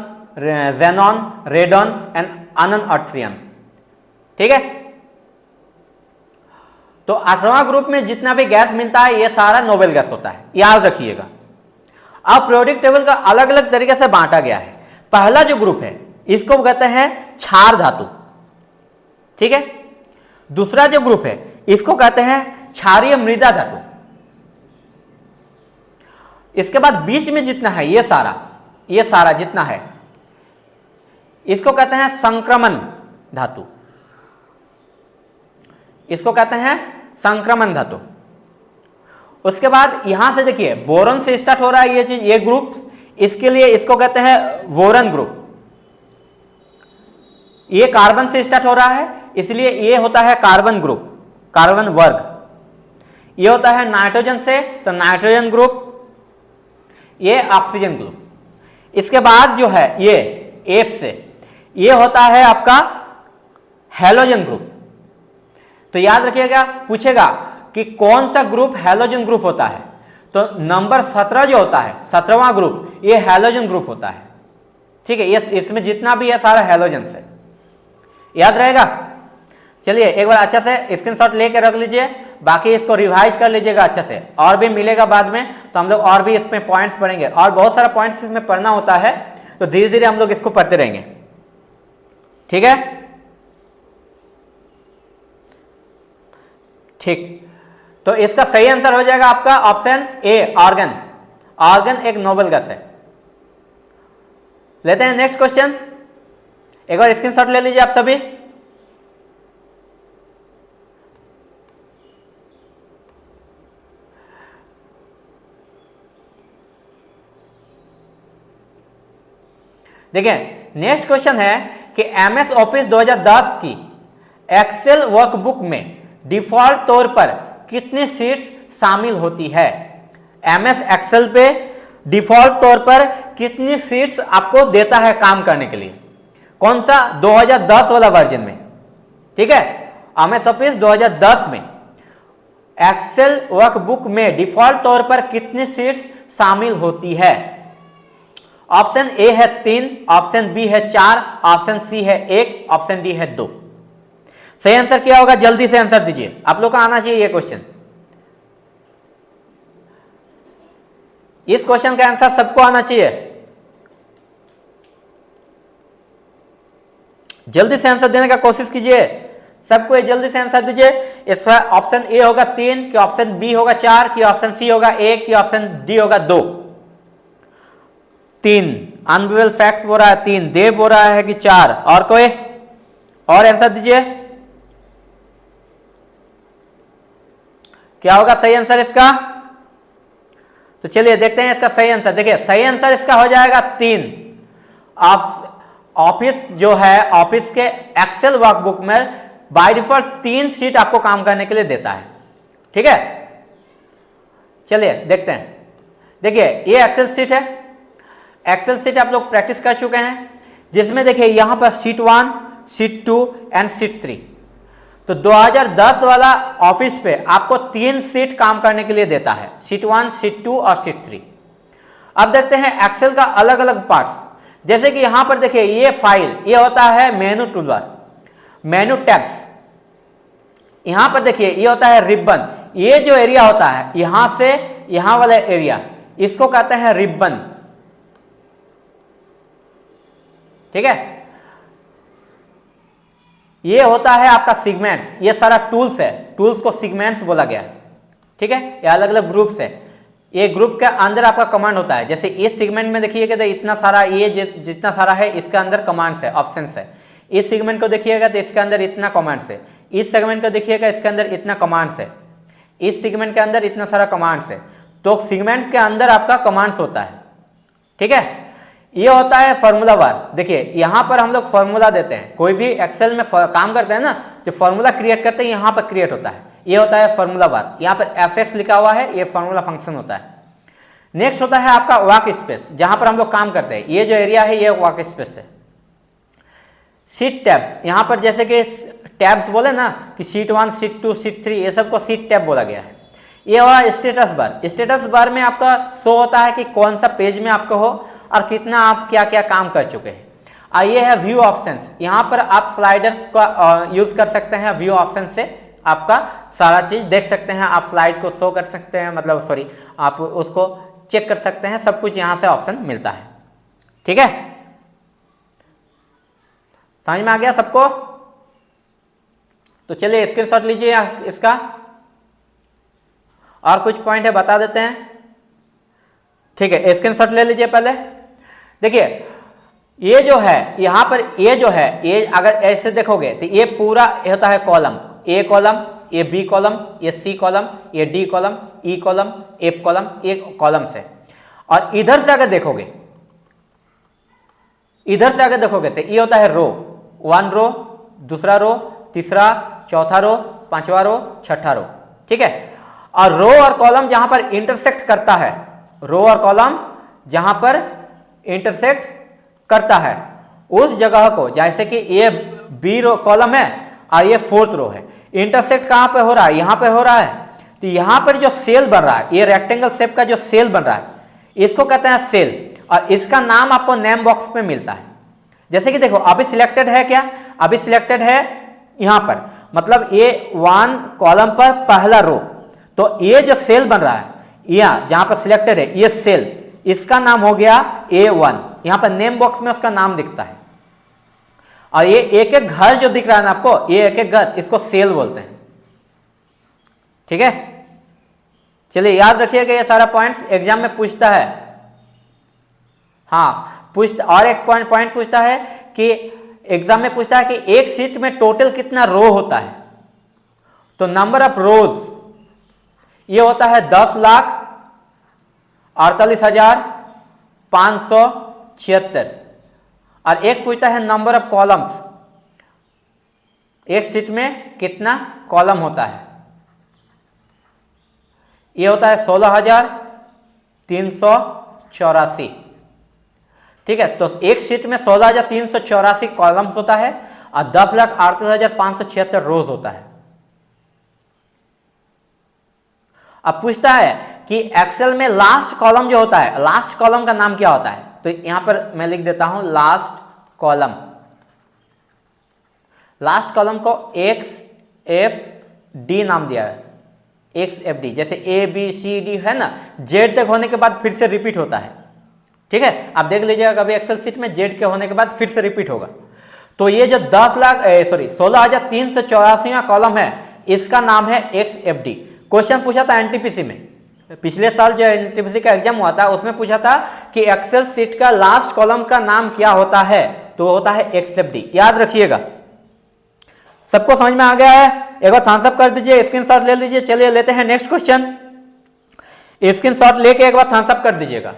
xenon, radon and अनन अर्ट्रियम, ठीक है। तो 18वां ग्रुप में जितना भी गैस मिलता है ये सारा नोबल गैस होता है, याद रखिएगा। अब पीरियोडिक टेबल का अलग अलग तरीके से बांटा गया है। पहला जो ग्रुप है इसको कहते हैं क्षार धातु, ठीक है। दूसरा जो ग्रुप है इसको कहते हैं क्षारीय मृदा धातु। इसके बाद बीच में जितना है ये सारा जितना है इसको कहते हैं संक्रमण धातु, इसको कहते हैं संक्रमण धातु। उसके बाद यहां से देखिए बोरन से स्टार्ट हो रहा है ये चीज, ये ग्रुप, इसके लिए इसको कहते हैं बोरन ग्रुप। ये कार्बन से स्टार्ट हो रहा है इसलिए ये होता है कार्बन ग्रुप, कार्बन वर्ग। ये होता है नाइट्रोजन से तो नाइट्रोजन ग्रुप, ये ऑक्सीजन ग्रुप। इसके बाद जो है ये एफ से ये होता है आपका हैलोजन ग्रुप। तो याद रखिएगा, पूछेगा कि कौन सा ग्रुप हैलोजन ग्रुप होता है, तो नंबर 17 जो होता है 17वां ग्रुप ये हैलोजन ग्रुप होता है, ठीक है। ये इसमें जितना भी है सारा हैलोजन से, याद रहेगा। चलिए एक बार अच्छा से स्क्रीनशॉट लेके रख लीजिए, बाकी इसको रिवाइज कर लीजिएगा अच्छे से, और भी मिलेगा बाद में तो हम लोग और भी इसमें पॉइंट्स पढ़ेंगे, और बहुत सारा पॉइंट्स इसमें पढ़ना होता है, तो धीरे धीरे हम लोग इसको पढ़ते रहेंगे, ठीक है। ठीक, तो इसका सही आंसर हो जाएगा आपका ऑप्शन ए, ऑर्गन। ऑर्गन एक नोबल गैस है। लेते हैं नेक्स्ट क्वेश्चन, एक बार स्क्रीनशॉट ले लीजिए आप सभी। देखिए नेक्स्ट क्वेश्चन है कि एमएस ऑफिस 2010 की एक्सेल वर्कबुक में डिफॉल्ट तौर पर कितनी शीट्स शामिल होती है। एमएस एक्सेल पे डिफॉल्ट तौर पर कितनी शीट्स आपको देता है काम करने के लिए, कौन सा, 2010 वाला वर्जन में, ठीक है। एमएस ऑफिस 2010 में एक्सेल वर्कबुक में डिफॉल्ट तौर पर कितनी शीट्स शामिल होती है। ऑप्शन ए है 3, ऑप्शन बी है 4, ऑप्शन सी है 1, ऑप्शन डी है 2। सही आंसर क्या होगा, जल्दी से आंसर दीजिए, आप लोग का आना चाहिए ये क्वेश्चन। इस क्वेश्चन का आंसर सबको आना चाहिए, जल्दी से आंसर देने का कोशिश कीजिए, सबको ये जल्दी से आंसर दीजिए। इसका ऑप्शन ए होगा 3, कि ऑप्शन बी होगा 4, कि ऑप्शन सी होगा 1, कि ऑप्शन डी होगा 2। 3 अनबिलिवेबल फैक्ट बोल रहा है 3, देव बोल रहा है कि 4, और कोई और आंसर दीजिए, क्या होगा सही आंसर इसका। तो चलिए देखते हैं इसका सही आंसर। देखिए सही आंसर इसका हो जाएगा 3। ऑफिस जो है, ऑफिस के एक्सेल वर्कबुक में बाय डिफॉल्ट 3 शीट आपको काम करने के लिए देता है, ठीक है। चलिए देखते हैं। देखिए ये एक्सेल शीट है, एक्सेल शीट आप लोग प्रैक्टिस कर चुके हैं, जिसमें देखिए यहां पर शीट 1, शीट 2 एंड शीट 3। तो 2010 वाला ऑफिस पे आपको 3 शीट काम करने के लिए देता है, शीट 1, शीट 2 और शीट 3। अब देखते हैं एक्सेल का अलग अलग पार्ट्स, जैसे कि यहां पर देखिए ये फाइल, ये होता है मेनू टूलबार। मैन्यूटैब्स, यहां पर देखिए ये होता है रिबन। ये जो एरिया होता है यहां से यहां वाला एरिया, इसको कहते हैं रिबन। ठीक है, ये होता है आपका सिगमेंट्स। ये सारा टूल्स है, टूल्स को सिगमेंट्स बोला गया। ठीक है, ये अलग अलग ग्रुप्स है। ये ग्रुप के अंदर आपका कमांड होता है। जैसे इस सेगमेंट में देखिएगा तो इतना सारा, ये जितना सारा है इसके अंदर कमांड्स है, ऑप्शंस है। इस सेगमेंट को देखिएगा तो इसके अंदर इतना कमांड्स है। इस सेगमेंट को देखिएगा इसके अंदर इतना कमांड्स है। इस सेगमेंट के अंदर इतना सारा कमांड्स है। तो सेगमेंट के अंदर आपका कमांड्स होता है। ठीक है, ये होता है फॉर्मूला बार। देखिए यहां पर हम लोग फॉर्मूला देते हैं, कोई भी एक्सेल में काम करते हैं ना, जो फॉर्मूला क्रिएट करते हैं यहां पर क्रिएट होता है। ये होता है फॉर्मूला बार। यहां पर fx लिखा हुआ है, ये फॉर्मूला फंक्शन होता है। नेक्स्ट होता है आपका वर्क स्पेस, जहां पर हम लोग काम करते हैं। ये जो एरिया है ये वर्क स्पेस है। शीट टैब, यहां पर जैसे कि टैब्स बोले ना कि शीट 1, शीट 2, शीट 3, ये सबको शीट टैब बोला गया है। ये हुआ स्टेटस बार। स्टेटस बार में आपका शो होता है कि कौन सा पेज में आपका हो और कितना आप क्या क्या काम कर चुके हैं। ये है व्यू ऑप्शंस, यहाँ पर आप स्लाइडर का यूज कर सकते हैं। व्यू ऑप्शन से आपका सारा चीज देख सकते हैं, आप स्लाइड को शो कर सकते हैं, मतलब सॉरी आप उसको चेक कर सकते हैं, सब कुछ यहाँ से ऑप्शन मिलता है। ठीक है, समझ में आ गया सबको? तो चलिए स्क्रीनशॉट लीजिए इसका, और कुछ पॉइंट है बता देते हैं। ठीक है, स्क्रीनशॉट ले लीजिए पहले। देखिए ये जो है यहां पर, ये जो है ये अगर ऐसे देखोगे तो ये पूरा होता है कॉलम। ए कॉलम, ये बी कॉलम, ये सी कॉलम, ये डी कॉलम, ई कॉलम, एफ कॉलम, ये कॉलम से। और इधर से अगर देखोगे, इधर से अगर देखोगे तो ये होता है रो। 1 रो, दूसरा रो, तीसरा, चौथा रो, पांचवा रो, छठा रो। ठीक है, और रो और कॉलम जहां पर इंटरसेक्ट करता है, रो और कॉलम जहां पर इंटरसेक्ट करता है उस जगह को, जैसे कि ये बी रो कॉलम है और ये 4th रो है, इंटरसेक्ट कहां पे हो रहा है? यहां पे हो रहा है। तो यहां पर जो सेल बन रहा है, ये रेक्टेंगल शेप का जो सेल बन रहा है, इसको कहते हैं सेल। और इसका नाम आपको नेम बॉक्स में मिलता है। जैसे कि देखो अभी सिलेक्टेड है क्या? अभी सिलेक्टेड है यहां पर, मतलब ये 1 कॉलम पर पहला रो। तो ये जो सेल बन रहा है यहां जहां पर सिलेक्टेड है, ये सेल, इसका नाम हो गया A1। यहां पर नेम बॉक्स में उसका नाम दिखता है। और ये एक एक घर जो दिख रहा है ना आपको, ये एक एक घर, इसको सेल बोलते हैं। ठीक है, चलिए याद रखिएगा ये सारा पॉइंट्स, एग्जाम में पूछता है। हाँ पूछता, और एक पॉइंट पूछता है कि एग्जाम में पूछता है कि एक शीट में टोटल कितना रो होता है। तो नंबर ऑफ रोज ये होता है 10,48,576। और एक पूछता है नंबर ऑफ कॉलम्स, एक शीट में कितना कॉलम होता है। ये होता है 16,384। ठीक है, तो एक शीट में 16,384 कॉलम्स होता है और 10,38,576 रोज होता है। अब पूछता है कि एक्सेल में लास्ट कॉलम जो होता है, लास्ट कॉलम का नाम क्या होता है? तो यहां पर मैं लिख देता हूं लास्ट कॉलम। लास्ट कॉलम को XFD नाम दिया है, XFD। जैसे ABCD है ना, Z तक होने के बाद फिर से रिपीट होता है। ठीक है, आप देख लीजिएगा कभी एक्सेल शीट में Z के होने के बाद फिर से रिपीट होगा। तो ये जो 16,384वां कॉलम है, इसका नाम है XFD। क्वेश्चन पूछा था एनटीपीसी में, पिछले साल जो एनटीपीसी का एग्जाम हुआ था उसमें पूछा था कि एक्सेल शीट का लास्ट कॉलम का नाम क्या होता है? तो होता है XFD। याद रखिएगा। सबको समझ में आ गया है? एक बार थम्स अप कर दीजिए, स्क्रीनशॉट ले लीजिए। चलिए लेते हैं नेक्स्ट क्वेश्चन। स्क्रीनशॉट लेके एक बार थम्स अप कर दीजिएगा।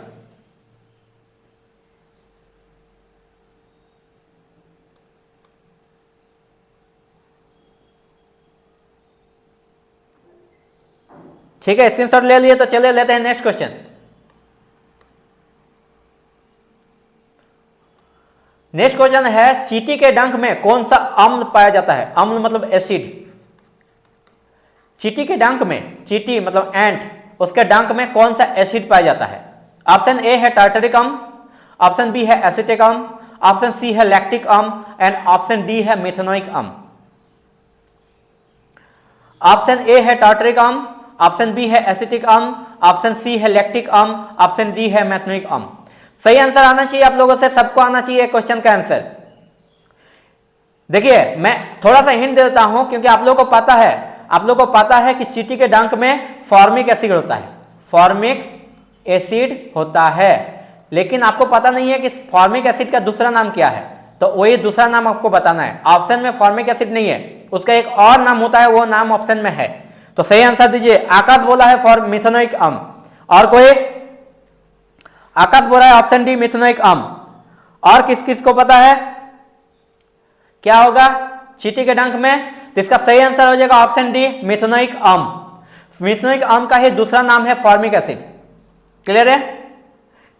ठीक है, स्क्रीनशॉट ले लिए तो चलिए लेते हैं नेक्स्ट क्वेश्चन। नेक्स्ट क्वेश्चन है चींटी के डंक में कौन सा अम्ल पाया जाता है? अम्ल मतलब एसिड। चींटी के डंक में, चींटी मतलब एंट, उसके डंक में कौन सा एसिड पाया जाता है? ऑप्शन ए है टार्टरिक अम्ल, ऑप्शन बी है एसिटिक अम्ल, ऑप्शन सी है लैक्टिक अम्ल एंड ऑप्शन डी है मेथनोइक अम्ल। ऑप्शन ए है टार्टरिक अम्ल, ऑप्शन बी है एसिटिक अम्ल, ऑप्शन सी है लैक्टिक अम्ल, ऑप्शन डी है मेथनोइक अम्ल। सही आंसर आना चाहिए आप लोगों से, सबको आना चाहिए क्वेश्चन का आंसर। देखिए मैं थोड़ा सा हिंट देता हूं क्योंकि आप लोगों को पता है कि चींटी के डंक में फॉर्मिक एसिड होता है, फॉर्मिक एसिड होता है, लेकिन आपको पता नहीं है कि फॉर्मिक एसिड का दूसरा नाम क्या है, तो वही दूसरा नाम आपको बताना है। ऑप्शन में फॉर्मिक एसिड नहीं है, उसका एक और नाम होता है, वो नाम ऑप्शन में है। तो सही आंसर दीजिए। आकाश बोला है फॉर मिथेनोइक अम्ल, और कोई? आकाश बोला है ऑप्शन डी मिथेनोइक अम्ल। और किस किस को पता है क्या होगा चींटी के डंक में? तो इसका सही आंसर हो जाएगा ऑप्शन डी मिथेनोइक अम्ल। मिथेनोइक अम्ल का ही दूसरा नाम है फॉर्मिक एसिड। क्लियर है?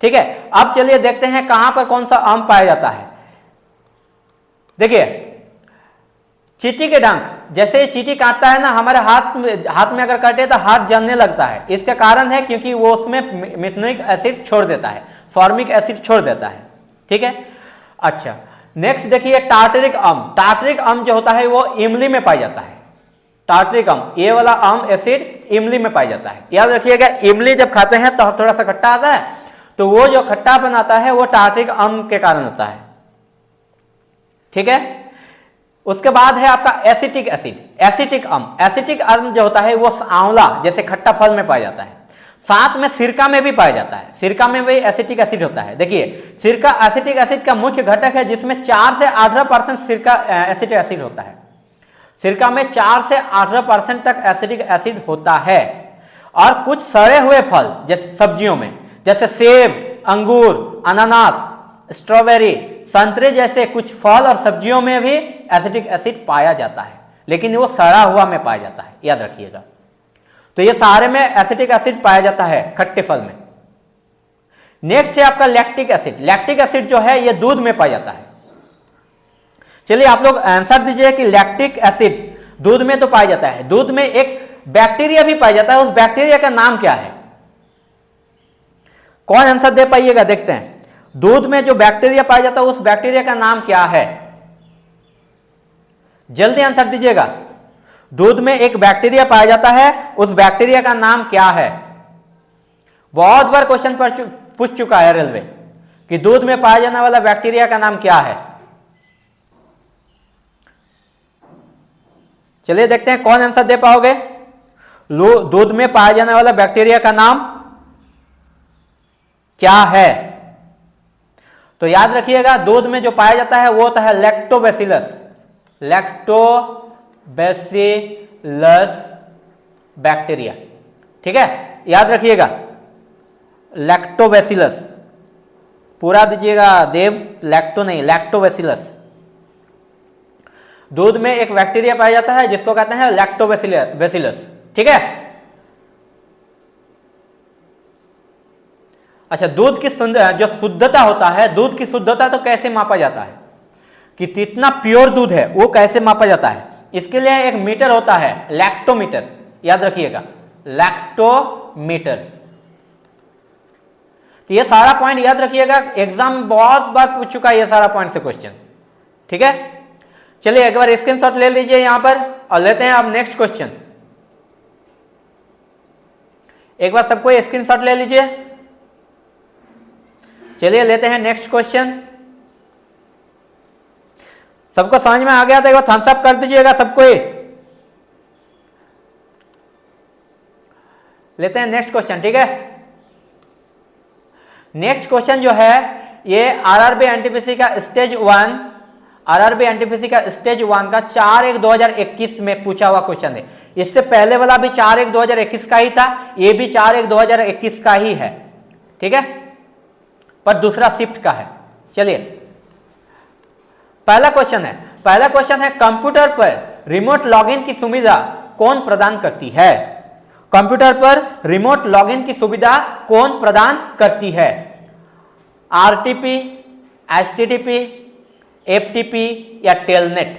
ठीक है, अब चलिए देखते हैं कहां पर कौन सा अम्ल पाया जाता है। देखिए चींटी के डंक, जैसे ही चींटी काटता है ना, हमारे हाथ में अगर काटे तो हाथ जलने लगता है। इसका कारण है क्योंकि वो उसमें मिथेनोइक एसिड छोड़ देता है, फॉर्मिक एसिड छोड़ देता है। ठीक है, अच्छा नेक्स्ट देखिए टार्टरिक अम्ल। टार्टरिक अम्ल जो होता है वो इमली में पाया जाता है। टार्टरिक अम्ल, ये वाला अम्ल एसिड इमली में पाया जाता है। याद रखिएगा, इमली जब खाते हैं तो थोड़ा सा खट्टा आता है, तो वो जो खट्टापन आता है वो टार्टरिक अम्ल के कारण होता है। ठीक है, उसके बाद है आपका एसिटिक एसिड, एसिटिक अम्ल। एसिटिक अम्ल जो होता है वो आंवला जैसे खट्टा फल में पाया जाता है, साथ में सिरका में भी पाया जाता है। सिरका में भी एसिटिक एसिड होता है। देखिए सिरका एसिटिक एसिड का मुख्य घटक है, जिसमें 4 से 18% सिरका एसिटिक एसिड होता है। सिरका में 4 से 18% तक एसिटिक एसिड होता है। और कुछ सड़े हुए फल जैसे सब्जियों में, जैसे सेब, अंगूर, अनानास, स्ट्रॉबेरी, संतरे जैसे कुछ फल और सब्जियों में भी एसिटिक एसिड पाया जाता है, लेकिन वो सड़ा हुआ में पाया जाता है, याद रखिएगा। तो ये सारे में एसिटिक एसिड पाया जाता है खट्टे फल में। नेक्स्ट है आपका लैक्टिक एसिड। लैक्टिक एसिड जो है ये दूध में पाया जाता है। चलिए आप लोग आंसर दीजिए कि लैक्टिक एसिड दूध में तो पाया जाता है। दूध में एक बैक्टीरिया भी पाया जाता है, उस बैक्टीरिया का नाम क्या है? कौन आंसर दे पाइएगा, देखते हैं। दूध में जो बैक्टीरिया पाया जाता है उस बैक्टीरिया का नाम क्या है? जल्दी आंसर दीजिएगा। दूध में एक बैक्टीरिया पाया जाता है, उस बैक्टीरिया का नाम क्या है? बहुत बार क्वेश्चन पूछ चुका है रेलवे कि दूध में पाया जाने वाला बैक्टीरिया का नाम क्या है। चलिए देखते हैं कौन आंसर दे पाओगे। दूध में पाया जाने वाला बैक्टीरिया का नाम क्या है? तो याद रखिएगा, दूध में जो पाया जाता है वो होता है लैक्टोबैसिलस। Lactobacillus bacteria. ठीक है, याद रखिएगा लैक्टोबैसिलस, पूरा दीजिएगा देव, लैक्टो नहीं, लैक्टोबैसिलस। दूध में एक बैक्टीरिया पाया जाता है जिसको कहते हैं लैक्टोबैसिलस। ठीक है, अच्छा दूध की जो शुद्धता होता है, दूध की शुद्धता तो कैसे मापा जाता है कि कितना प्योर दूध है, वो कैसे मापा जाता है? इसके लिए एक मीटर होता है, लैक्टोमीटर। याद रखिएगा लैक्टोमीटर। तो ये सारा पॉइंट याद रखिएगा, एग्जाम में बहुत बार पूछ चुका है ये सारा पॉइंट से क्वेश्चन। ठीक है, चलिए एक बार स्क्रीनशॉट ले लीजिए यहां पर और लेते हैं अब नेक्स्ट क्वेश्चन। एक बार सबको स्क्रीनशॉट ले लीजिए। चलिए लेते हैं नेक्स्ट क्वेश्चन। सबको समझ में आ गया तो एक बार थम्स अप कर दीजिएगा सबको। लेते हैं नेक्स्ट क्वेश्चन। ठीक है, नेक्स्ट क्वेश्चन जो है ये आरआरबी एनटीपीसी का स्टेज 1, आरआरबी एनटीपीसी का स्टेज 1 का 4/1/2021 में पूछा हुआ क्वेश्चन है। इससे पहले वाला भी 4/1/2021 का ही था, ये भी 4/1/2021 का ही है। ठीक है, पर दूसरा शिफ्ट का है। चलिए पहला क्वेश्चन है कंप्यूटर पर रिमोट लॉगिन की सुविधा कौन प्रदान करती है? कंप्यूटर पर रिमोट लॉगिन की सुविधा कौन प्रदान करती है? आरटीपी, एचटीटीपी, एफटीपी या टेलनेट?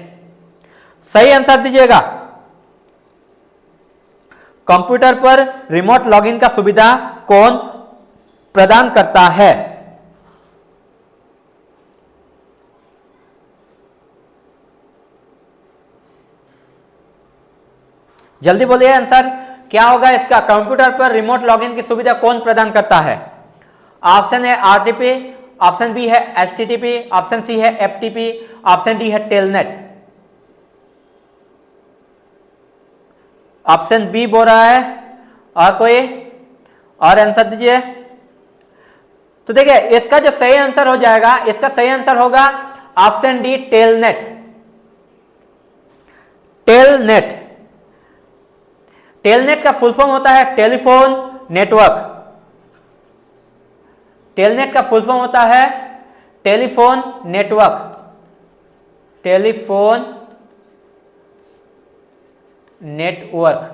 सही आंसर दीजिएगा। कंप्यूटर पर रिमोट लॉगिन का सुविधा कौन प्रदान करता है? जल्दी बोलिए आंसर क्या होगा इसका। कंप्यूटर पर रिमोट लॉगिन की सुविधा कौन प्रदान करता है? ऑप्शन है आरटीपी, ऑप्शन बी है एचटीटीपी, ऑप्शन सी है एफटीपी, ऑप्शन डी है टेलनेट। ऑप्शन बी बोल रहा है, और कोई और आंसर दीजिए। तो देखिए इसका जो सही आंसर हो जाएगा, इसका सही आंसर होगा option D telnet. Telnet, telnet का फुल फॉर्म होता है टेलीफोन नेटवर्क। टेलनेट का फुल फॉर्म होता है टेलीफोन नेटवर्क, टेलीफोन नेटवर्क।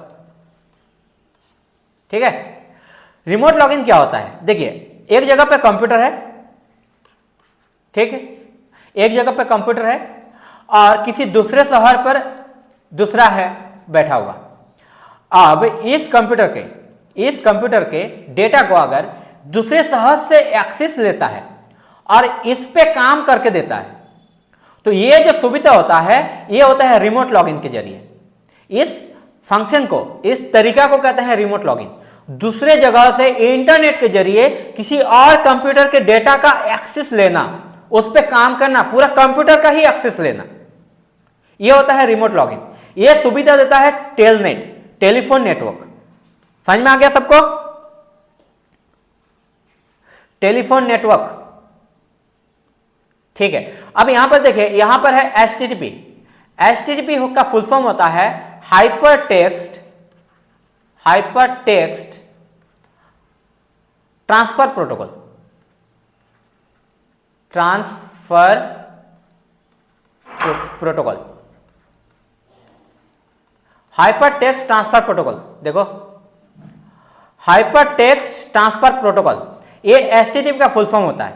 ठीक है। रिमोट लॉगिन क्या होता है? देखिए एक जगह पे कंप्यूटर है, ठीक है, एक जगह पे कंप्यूटर है और किसी दूसरे शहर पर दूसरा है बैठा हुआ। अब इस कंप्यूटर के डेटा को अगर दूसरे शहर से एक्सेस लेता है और इस पे काम करके देता है, तो ये जो सुविधा होता है ये होता है रिमोट लॉगिन के जरिए। इस फंक्शन को, इस तरीका को कहते हैं रिमोट लॉगिन। दूसरे जगह से इंटरनेट के जरिए किसी और कंप्यूटर के डेटा का एक्सेस लेना, उस पर काम करना, पूरा कंप्यूटर का ही एक्सेस लेना, यह होता है रिमोट लॉगिन। यह सुविधा देता है टेलनेट, टेलीफोन नेटवर्क। समझ में आ गया सबको? टेलीफोन नेटवर्क, ठीक है। अब यहां पर देखिए, यहां पर है एचटीटीपी। एचटीटीपी का फुल फॉर्म होता है hypertext transfer protocol. Transfer protocol, hypertext transfer protocol. देखो हाइपरटेक्स्ट ट्रांसफर प्रोटोकॉल, ये एचटीटीपी का फुल फॉर्म होता है।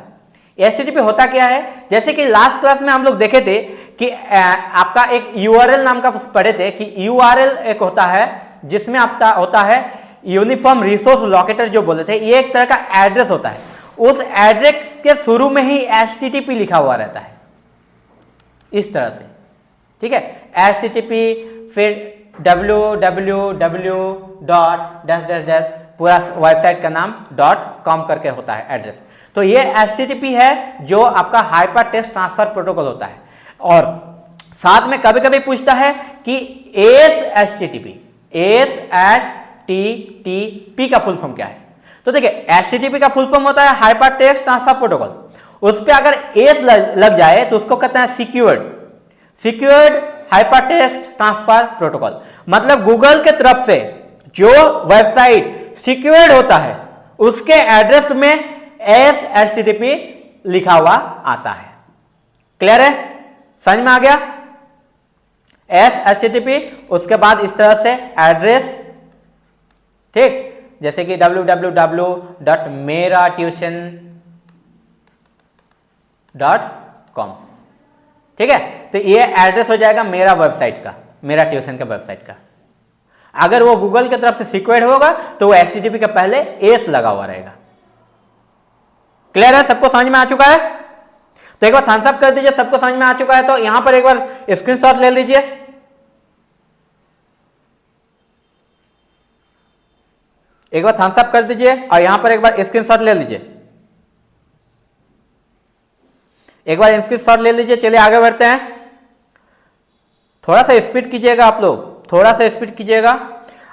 एचटीटीपी होता क्या है? जैसे कि लास्ट क्लास में हम लोग देखे थे कि आपका एक यूआरएल नाम का पढ़े थे कि यूआरएल एक होता है जिसमें आपका होता है यूनिफॉर्म रिसोर्स लोकेटर, जो बोले थे, ये एक तरह का एड्रेस होता है। उस एड्रेस के शुरू में ही एचटीटीपी लिखा हुआ रहता है, इस तरह से, ठीक है। एचटीटीपी फिर www. पूरा वेबसाइट का नाम .com करके होता है एड्रेस। तो ये एचटीटीपी है जो आपका हाइपरटेक्स्ट ट्रांसफर प्रोटोकॉल होता है। और साथ में कभी कभी पूछता है कि एचटीटीपी का फुल फॉर्म क्या है? तो देखिए एचटीटीपी का फुल फॉर्म होता है हाइपरटेक्स्ट ट्रांसफर प्रोटोकॉल। उस पर अगर एस लग जाए तो उसको कहते हैं सिक्योर्ड हाइपरटेक्स्ट ट्रांसफर प्रोटोकॉल। मतलब गूगल के तरफ से जो वेबसाइट सिक्योर्ड होता है उसके एड्रेस में एचटीटीपी लिखा हुआ आता है। क्लियर है? समझ में आ गया? एचटीटीपी, उसके बाद इस तरह से एड्रेस, ठीक, जैसे कि www.meratuition.com, ठीक है। तो ये एड्रेस हो जाएगा मेरा वेबसाइट का, मेरा ट्यूशन का वेबसाइट का। अगर वो गूगल की तरफ से सिक्योर्ड होगा तो वो एचटीटीपी का पहले एस लगा हुआ रहेगा। क्लियर है? सबको समझ में आ चुका है? तो एक बार थम्स अप कर दीजिए, सबको समझ में आ चुका है। तो यहां पर एक बार स्क्रीनशॉट ले लीजिए। एक बार थम्स अप कर दीजिए और यहां पर एक बार स्क्रीनशॉट ले लीजिए। एक बार स्क्रीनशॉट ले लीजिए। चलिए आगे बढ़ते हैं। थोड़ा सा स्पीड कीजिएगा आप लोग, थोड़ा सा स्पीड कीजिएगा।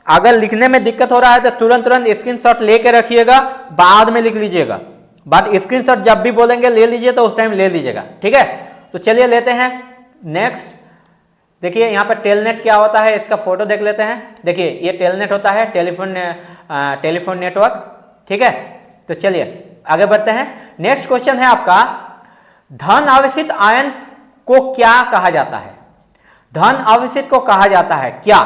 अगर लिखने में दिक्कत हो रहा है तो तुरंत स्क्रीनशॉट लेके रखिएगा, बाद में लिख लीजिएगा। बट स्क्रीनशॉट जब भी बोलेंगे ले लीजिए तो उस टाइम ले लीजिएगा, ठीक है। तो चलिए लेते हैं नेक्स्ट। देखिए यहाँ पर टेलनेट क्या होता है, इसका फोटो देख लेते हैं। देखिए ये टेलनेट होता है, टेलीफोन नेटवर्क, ठीक है। तो चलिए आगे बढ़ते हैं। नेक्स्ट क्वेश्चन है आपका, धन आवेशित आयन को क्या कहा जाता है? धन आवेशित को कहा जाता है क्या?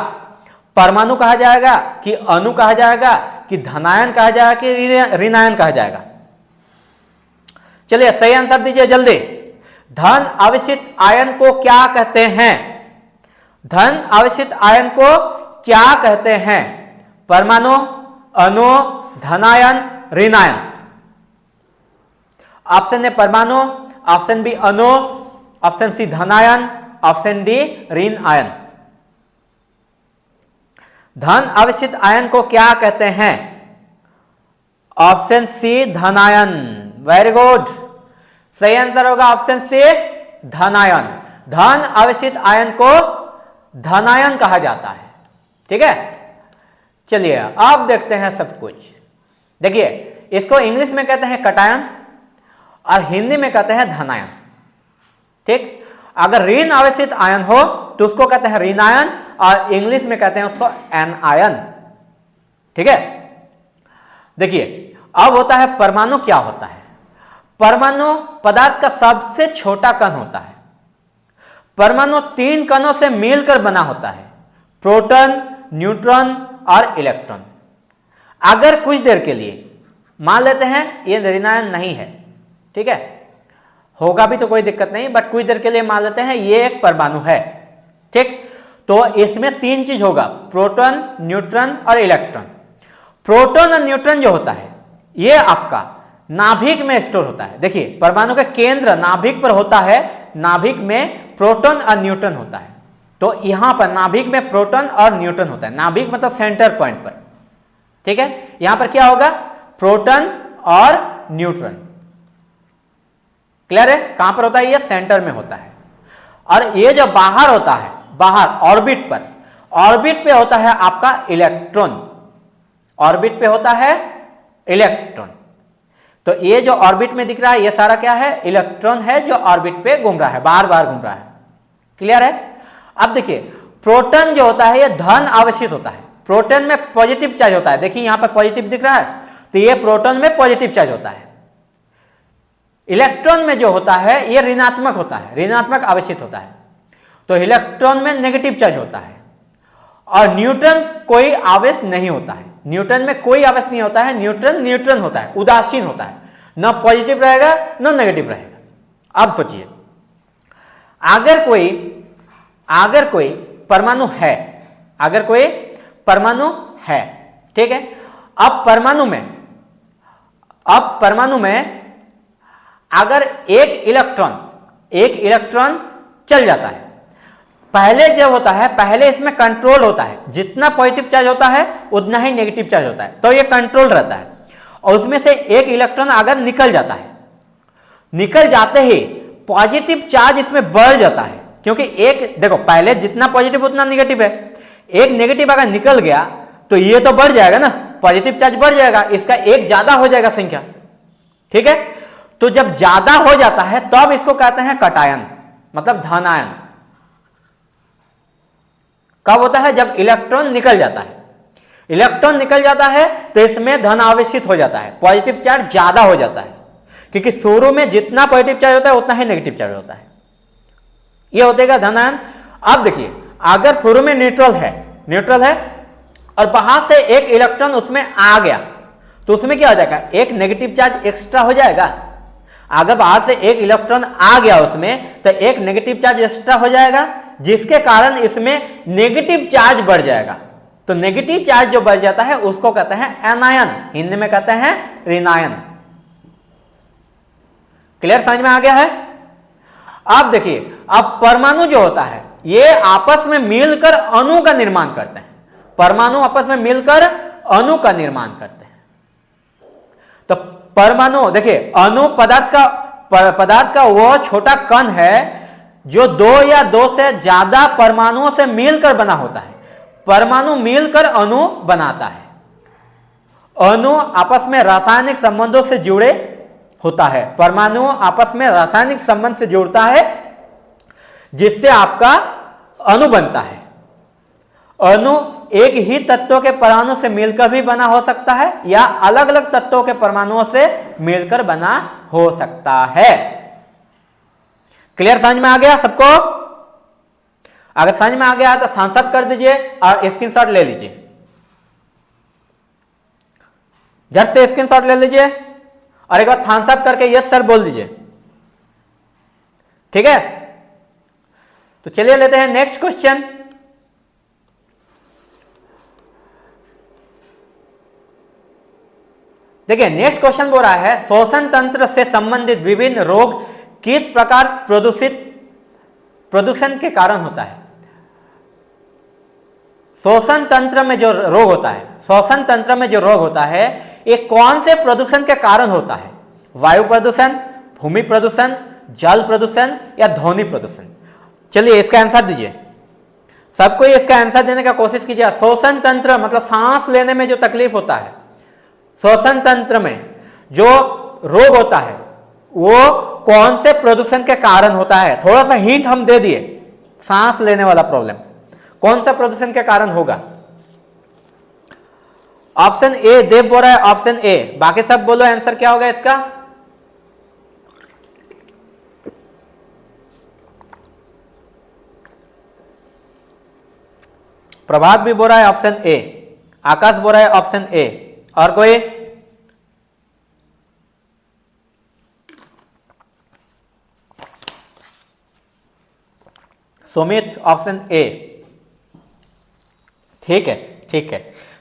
परमाणु कहा जाएगा कि अणु कहा जाएगा कि धनायन कहा जाएगा कि ऋणायन कहा जाएगा? चलिए सही आंसर दीजिए जल्दी। धन आवेशित आयन को क्या कहते हैं? धन आवेशित आयन को क्या कहते हैं? परमाणु, अणु, धनायन, ऋणायन। ऑप्शन ए परमाणु, ऑप्शन बी अणु, ऑप्शन सी धनायन, ऑप्शन डी ऋण आयन। धन अवशिष्ट आयन को क्या कहते हैं? ऑप्शन सी धनायन। वेरी गुड, सही आंसर होगा ऑप्शन सी धनायन। धन अवशिष्ट आयन को धनायन कहा जाता है। ठीक है, चलिए अब देखते हैं सब कुछ। देखिए, इसको इंग्लिश में कहते हैं कटायन और हिंदी में कहते हैं धनायन। ठीक, अगर ऋण अवशिष्ट आयन हो तो उसको कहते हैं ऋणायन और इंग्लिश में कहते हैं उसको एनायन। ठीक है, देखिए अब होता है परमाणु। क्या होता है परमाणु? पदार्थ का सबसे छोटा कण होता है। परमाणु 3 कणों से मिलकर बना होता है, प्रोटॉन, न्यूट्रॉन और इलेक्ट्रॉन। अगर कुछ देर के लिए मान लेते हैं ये ऋणायन नहीं है, ठीक है, होगा भी तो कोई दिक्कत नहीं, बट कुछ देर के लिए मान लेते हैं ये एक परमाणु है। ठीक, तो इसमें 3 चीज होगा, प्रोटॉन, न्यूट्रॉन और इलेक्ट्रॉन। प्रोटॉन और न्यूट्रॉन जो होता है ये आपका नाभिक में स्टोर होता है। देखिए, परमाणु का केंद्र नाभिक पर होता है, नाभिक में प्रोटॉन और न्यूट्रॉन होता है। तो यहां पर नाभिक में प्रोटॉन और न्यूट्रॉन होता है, नाभिक मतलब सेंटर पॉइंट पर। ठीक है, यहां पर क्या होगा? प्रोटॉन और न्यूट्रॉन। क्लियर है? कहां पर होता है? ये सेंटर में होता है। और ये जो बाहर होता है, बाहर ऑर्बिट पर, ऑर्बिट पे होता है आपका इलेक्ट्रॉन। ऑर्बिट पे होता है इलेक्ट्रॉन। तो ये जो ऑर्बिट में दिख रहा है ये सारा क्या है? इलेक्ट्रॉन है जो ऑर्बिट पे घूम रहा है, बार बार घूम रहा है। क्लियर है? अब देखिए, प्रोटॉन जो होता है ये धन अवशिष्ट होता है। प्रोटॉन में पॉजिटिव चार्ज होता है। देखिए यहां पर पॉजिटिव दिख रहा है, तो ये प्रोटॉन में पॉजिटिव चार्ज होता है। इलेक्ट्रॉन में जो होता है ये ऋणात्मक होता है, ऋणात्मक अवशिष्ट होता है। तो इलेक्ट्रॉन में नेगेटिव चार्ज होता है। और न्यूट्रॉन कोई आवेश नहीं होता है, न्यूट्रॉन में कोई आवेश नहीं होता है। न्यूट्रॉन न्यूट्रॉन होता है, उदासीन होता है, न पॉजिटिव रहेगा न नेगेटिव रहेगा। अब सोचिए, अगर कोई परमाणु है, अगर कोई परमाणु है, ठीक है, अब परमाणु में अगर एक इलेक्ट्रॉन चल जाता है, पहले जो होता है, पहले इसमें कंट्रोल होता है, जितना पॉजिटिव चार्ज होता है उतना ही नेगेटिव चार्ज होता है, तो ये कंट्रोल रहता है। और उसमें से एक इलेक्ट्रॉन अगर निकल जाता है, निकल जाते ही पॉजिटिव चार्ज इसमें बढ़ जाता है, क्योंकि एक देखो पहले जितना पॉजिटिव उतना नेगेटिव है, एक नेगेटिव अगर निकल गया तो ये तो बढ़ जाएगा ना, पॉजिटिव चार्ज बढ़ जाएगा, इसका एक ज्यादा हो जाएगा संख्या। ठीक है, तो जब ज्यादा हो जाता है तब इसको कहते हैं कटायन, मतलब धनायन। कब होता है? जब इलेक्ट्रॉन निकल जाता है। इलेक्ट्रॉन निकल जाता है तो इसमें धन आवेशित हो जाता है, पॉजिटिव चार्ज ज्यादा हो जाता है, क्योंकि शुरू में जितना पॉजिटिव चार्ज होता है उतना ही नेगेटिव चार्ज होता है। यह होतेगा धनायन। अब देखिए, अगर शुरू में न्यूट्रल है और बाहर से एक इलेक्ट्रॉन उसमें आ गया तो उसमें क्या हो जाएगा? एक नेगेटिव चार्ज एक्स्ट्रा हो जाएगा। अगर बाहर से एक इलेक्ट्रॉन आ गया उसमें तो एक नेगेटिव चार्ज एक्स्ट्रा हो जाएगा, जिसके कारण इसमें नेगेटिव चार्ज बढ़ जाएगा। तो नेगेटिव चार्ज जो बढ़ जाता है उसको कहते हैं एनायन, हिंदी में कहते हैं ऋणायन। क्लियर? समझ में आ गया है? अब देखिए, अब परमाणु जो होता है ये आपस में मिलकर अणु का निर्माण करते हैं। परमाणु आपस में मिलकर अणु का निर्माण करते हैं। तो परमाणु देखिए, अणु पदार्थ का वो छोटा कण है जो 2 या 2 से ज्यादा परमाणुओं से मिलकर बना होता है। परमाणु मिलकर अणु बनाता है। अणु आपस में रासायनिक संबंधों से जुड़े होता है। परमाणु आपस में रासायनिक संबंध से जुड़ता है, जिससे आपका अणु बनता है। अणु एक ही तत्वों के परमाणु से मिलकर भी बना हो सकता है या अलग अलग तत्वों के परमाणुओं से मिलकर बना हो सकता है। क्लियर? समझ में आ गया सबको? अगर समझ में आ गया तो थम्स अप कर दीजिए और स्क्रीनशॉट ले लीजिए। झट से स्क्रीनशॉट ले लीजिए और एक बार थम्स अप करके यस सर बोल दीजिए। ठीक है, तो चलिए लेते हैं नेक्स्ट क्वेश्चन। देखिए, नेक्स्ट क्वेश्चन बोल रहा है श्वसन तंत्र से संबंधित विभिन्न रोग किस प्रकार प्रदूषण के कारण होता है। श्वसन तंत्र में जो रोग होता है, श्वसन तंत्र में जो रोग होता है, ये कौन से प्रदूषण के कारण होता है? वायु प्रदूषण, भूमि प्रदूषण, जल प्रदूषण या ध्वनि प्रदूषण? चलिए इसका आंसर दीजिए, सबको इसका आंसर देने का कोशिश कीजिए। श्वसन तंत्र मतलब सांस लेने में जो तकलीफ होता है, श्वसन तंत्र में जो रोग होता है वो कौन से प्रदूषण के कारण होता है? थोड़ा सा हिंट हम दे दिए, सांस लेने वाला प्रॉब्लम कौन सा प्रदूषण के कारण होगा? ऑप्शन ए देव बोल रहा है, ऑप्शन ए, बाकी सब बोलो आंसर क्या होगा इसका? प्रभात भी बोल रहा है ऑप्शन ए, आकाश बोल रहा है ऑप्शन ए, और कोई? Sumit option A. ठीक है, ठीक है,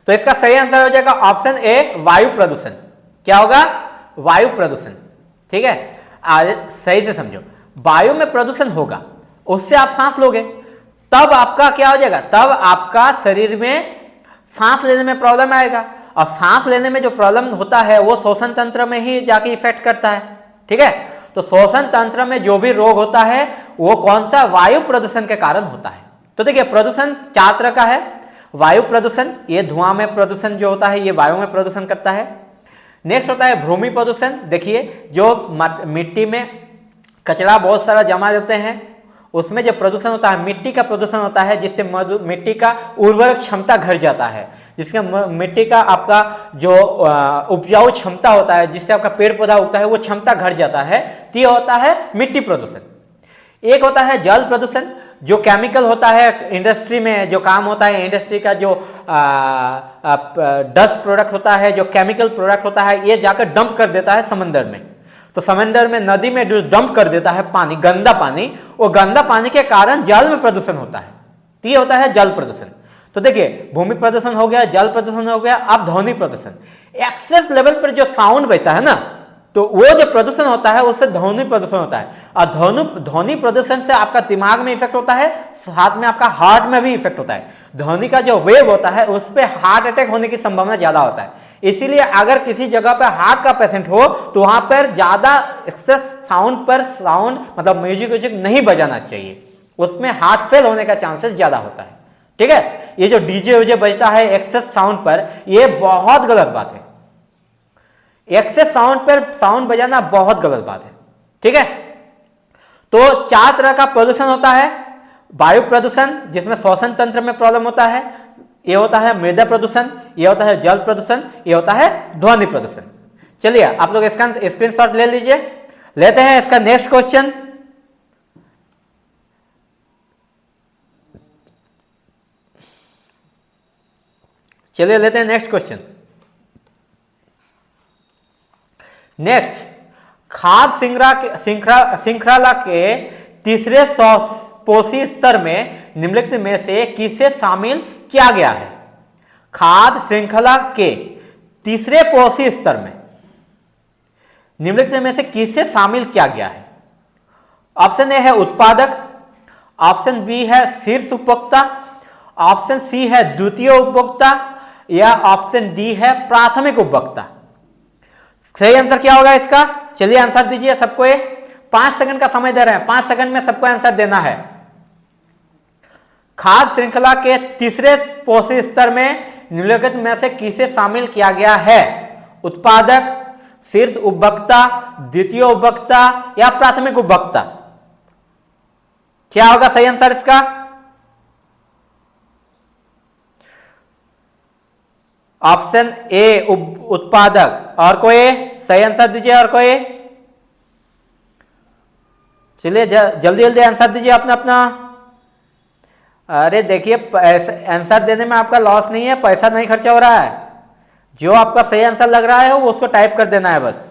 तो इसका सही आंसर हो जाएगा ऑप्शन ए, वायु प्रदूषण। क्या होगा? वायु प्रदूषण। ठीक है, आज सही से समझो, वायु में प्रदूषण होगा, उससे आप सांस लोगे, तब आपका क्या हो जाएगा? तब आपका शरीर में सांस लेने में प्रॉब्लम आएगा, और सांस लेने में जो प्रॉब्लम होता है वो श्वसन तंत्र में ही जाके इफेक्ट करता है। ठीक है, तो श्वसन तंत्र में जो भी रोग होता है वो कौन सा? वायु प्रदूषण के कारण होता है। तो देखिए प्रदूषण 4 तरह का है। वायु प्रदूषण, ये धुआं में प्रदूषण जो होता है ये वायु में प्रदूषण करता है। नेक्स्ट होता है भूमि प्रदूषण। देखिए जो मिट्टी में कचरा बहुत सारा जमा देते हैं, उसमें जो प्रदूषण होता है मिट्टी का प्रदूषण होता है, जिससे मिट्टी का उर्वरक क्षमता घट जाता है, जिसके मिट्टी का आपका जो उपजाऊ क्षमता होता है, जिससे आपका पेड़ पौधा उगता है वो क्षमता घट जाता है, तो ये होता है मिट्टी प्रदूषण। एक होता है जल प्रदूषण, जो केमिकल होता है इंडस्ट्री में जो काम होता है, इंडस्ट्री का जो डस्ट प्रोडक्ट होता है, जो केमिकल प्रोडक्ट होता है, ये जाकर डंप कर देता है समंदर में। तो समंदर में, नदी में जो डंप कर देता है पानी, गंदा पानी, वो गंदा पानी के कारण जल में प्रदूषण होता है, तो ये होता है जल प्रदूषण। तो देखिए भूमि प्रदूषण हो गया, जल प्रदूषण हो गया, अब ध्वनि प्रदूषण। एक्सेस लेवल पर जो साउंड बजता है ना, तो वो जो प्रदूषण होता है उससे ध्वनि प्रदूषण होता है, और ध्वनि प्रदूषण से आपका दिमाग में इफेक्ट होता है, साथ में आपका हार्ट में भी इफेक्ट होता है। ध्वनि का जो वेव होता है उस पर हार्ट अटैक होने की संभावना ज्यादा होता है। इसीलिए अगर किसी जगह पर हार्ट का पेशेंट हो तो वहां पर ज्यादा एक्सेस साउंड मतलब म्यूजिक नहीं बजाना चाहिए, उसमें हार्ट फेल होने का चांसेस ज्यादा होता है। ठीक है, ये जो डीजे वीजे बजता है एक्सेस साउंड पर, ये बहुत गलत बात है। एक्सेस साउंड पर साउंड बजाना बहुत गलत बात है। ठीक है, तो 4 तरह का प्रदूषण होता है। वायु प्रदूषण जिसमें श्वसन तंत्र में प्रॉब्लम होता है, ये होता है मृदा प्रदूषण, ये होता है जल प्रदूषण, ये होता है ध्वनि प्रदूषण। चलिए आप लोग इसका स्क्रीनशॉट ले लीजिए। लेते हैं इसका नेक्स्ट क्वेश्चन। चलिए लेते हैं नेक्स्ट क्वेश्चन। नेक्स्ट, खाद्य श्रृंखला के तीसरे पोषी स्तर में निम्नलिखित में से किसे शामिल किया गया है? खाद्य श्रृंखला के तीसरे पोषी स्तर में निम्नलिखित में से किसे शामिल किया गया है? ऑप्शन ए है उत्पादक, ऑप्शन बी है शीर्ष उपभोक्ता, ऑप्शन सी है द्वितीय उपभोक्ता, या ऑप्शन डी है प्राथमिक उपभोक्ता। सही आंसर क्या होगा इसका? चलिए आंसर दीजिए सबको। 5 सेकंड का समय दे रहे हैं, 5 सेकंड में सबको आंसर देना है। खाद्य श्रृंखला के तीसरे पोषी स्तर में निम्नलिखित में से किसे शामिल किया गया है? उत्पादक, शीर्ष उपभोक्ता, द्वितीय उपभोक्ता या प्राथमिक उपभोक्ता? क्या होगा सही आंसर इसका? ऑप्शन ए उत्पादक। और कोई सही आंसर दीजिए, और कोई? चलिए जल्दी जल्दी आंसर दीजिए अपना अपना। अरे देखिए आंसर देने में आपका लॉस नहीं है, पैसा नहीं खर्चा हो रहा है। जो आपका सही आंसर लग रहा है वो उसको टाइप कर देना है बस।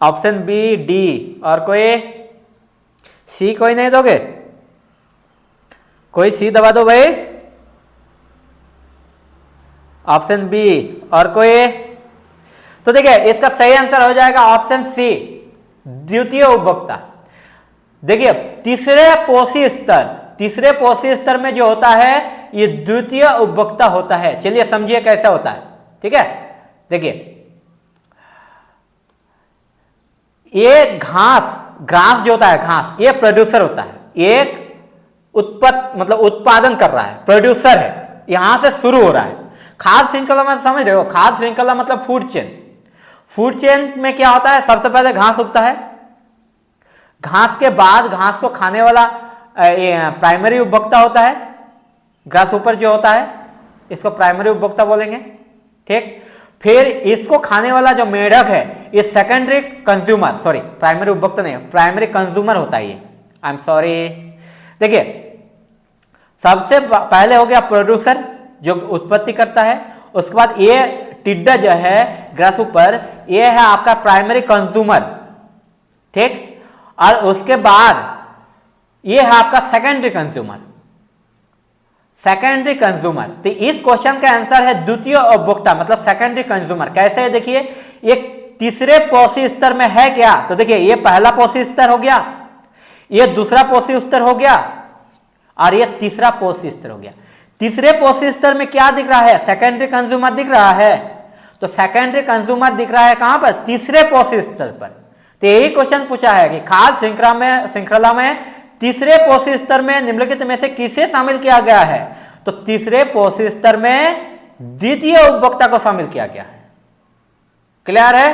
ऑप्शन बी, डी, और कोई? सी कोई नहीं दोगे? कोई सी दबा दो भाई। ऑप्शन बी, और कोई? तो देखिए इसका सही आंसर हो जाएगा ऑप्शन सी, द्वितीय उपभोक्ता। देखिए तीसरे पोषी स्तर, तीसरे पोषी स्तर में जो होता है ये द्वितीय उपभोक्ता होता है। चलिए समझिए कैसा होता है। ठीक है, देखिए ये घास जो होता है, घास ये प्रोड्यूसर होता है, एक मतलब उत्पादन कर रहा है, प्रोड्यूसर है, यहां से शुरू हो रहा है। खाद्य श्रृंखला में समझ रहे हो, खाद्य श्रृंखला मतलब फूड चेन। फूड चेन में क्या होता है, सबसे पहले घास उगता है, घास के बाद घास को खाने वाला प्राइमरी उपभोक्ता होता है, ग्रास ऊपर जो होता है इसको प्राइमरी उपभोक्ता बोलेंगे। ठीक, फिर इसको खाने वाला जो मेढक है ये सेकेंडरी कंज्यूमर, सॉरी प्राइमरी उपभोक्ता नहीं, प्राइमरी कंज्यूमर होता है ये, आई एम सॉरी। देखिए सबसे पहले हो गया प्रोड्यूसर जो उत्पत्ति करता है, उसके बाद ये टिड्डा जो है ग्रास ऊपर ये है आपका प्राइमरी कंज्यूमर। ठीक, और उसके बाद ये है आपका सेकेंडरी कंज्यूमर। सेकेंडरी कंज्यूमर, तो इस क्वेश्चन का आंसर है द्वितीय उपभोक्ता मतलब सेकेंडरी कंज्यूमर। कैसे है देखिए, ये तीसरे पोषी स्तर में है क्या, तो देखिए ये पहला पोषी स्तर हो गया, ये दूसरा पोषी स्तर हो गया और ये तीसरा पोषी स्तर हो गया। तीसरे पोषी स्तर में क्या दिख रहा है, सेकेंडरी कंज्यूमर दिख रहा है, तो सेकेंडरी कंज्यूमर दिख रहा है कहां पर, तीसरे पोषी स्तर पर। तो यही क्वेश्चन पूछा है कि खाद्य श्रृंखला में तीसरे पोषी स्तर में निम्नलिखित में से किसे शामिल किया गया है, तो तीसरे पोषी स्तर में द्वितीय उपभोक्ता को शामिल किया गया है। क्लियर है,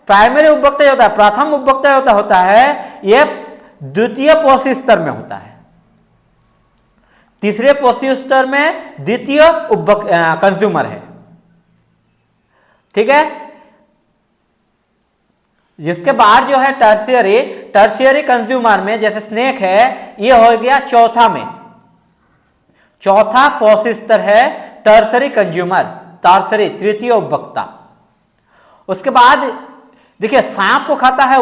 प्राइमरी उपभोक्ता जो होता है, प्रथम उपभोक्ता होता है यह द्वितीय पोषी स्तर में होता है, तीसरे पोषी स्तर में द्वितीय कंज्यूमर है। ठीक है, जिसके बाद जो है टर्शियरी कंज्यूमर में जैसे स्नेक है ये हो गया चौथा में, चौथा पोषी स्तर है टर्शियरी कंज्यूमर, टर्शियरी तृतीय उपभोक्ता। उसके बाद देखिए सांप को खाता है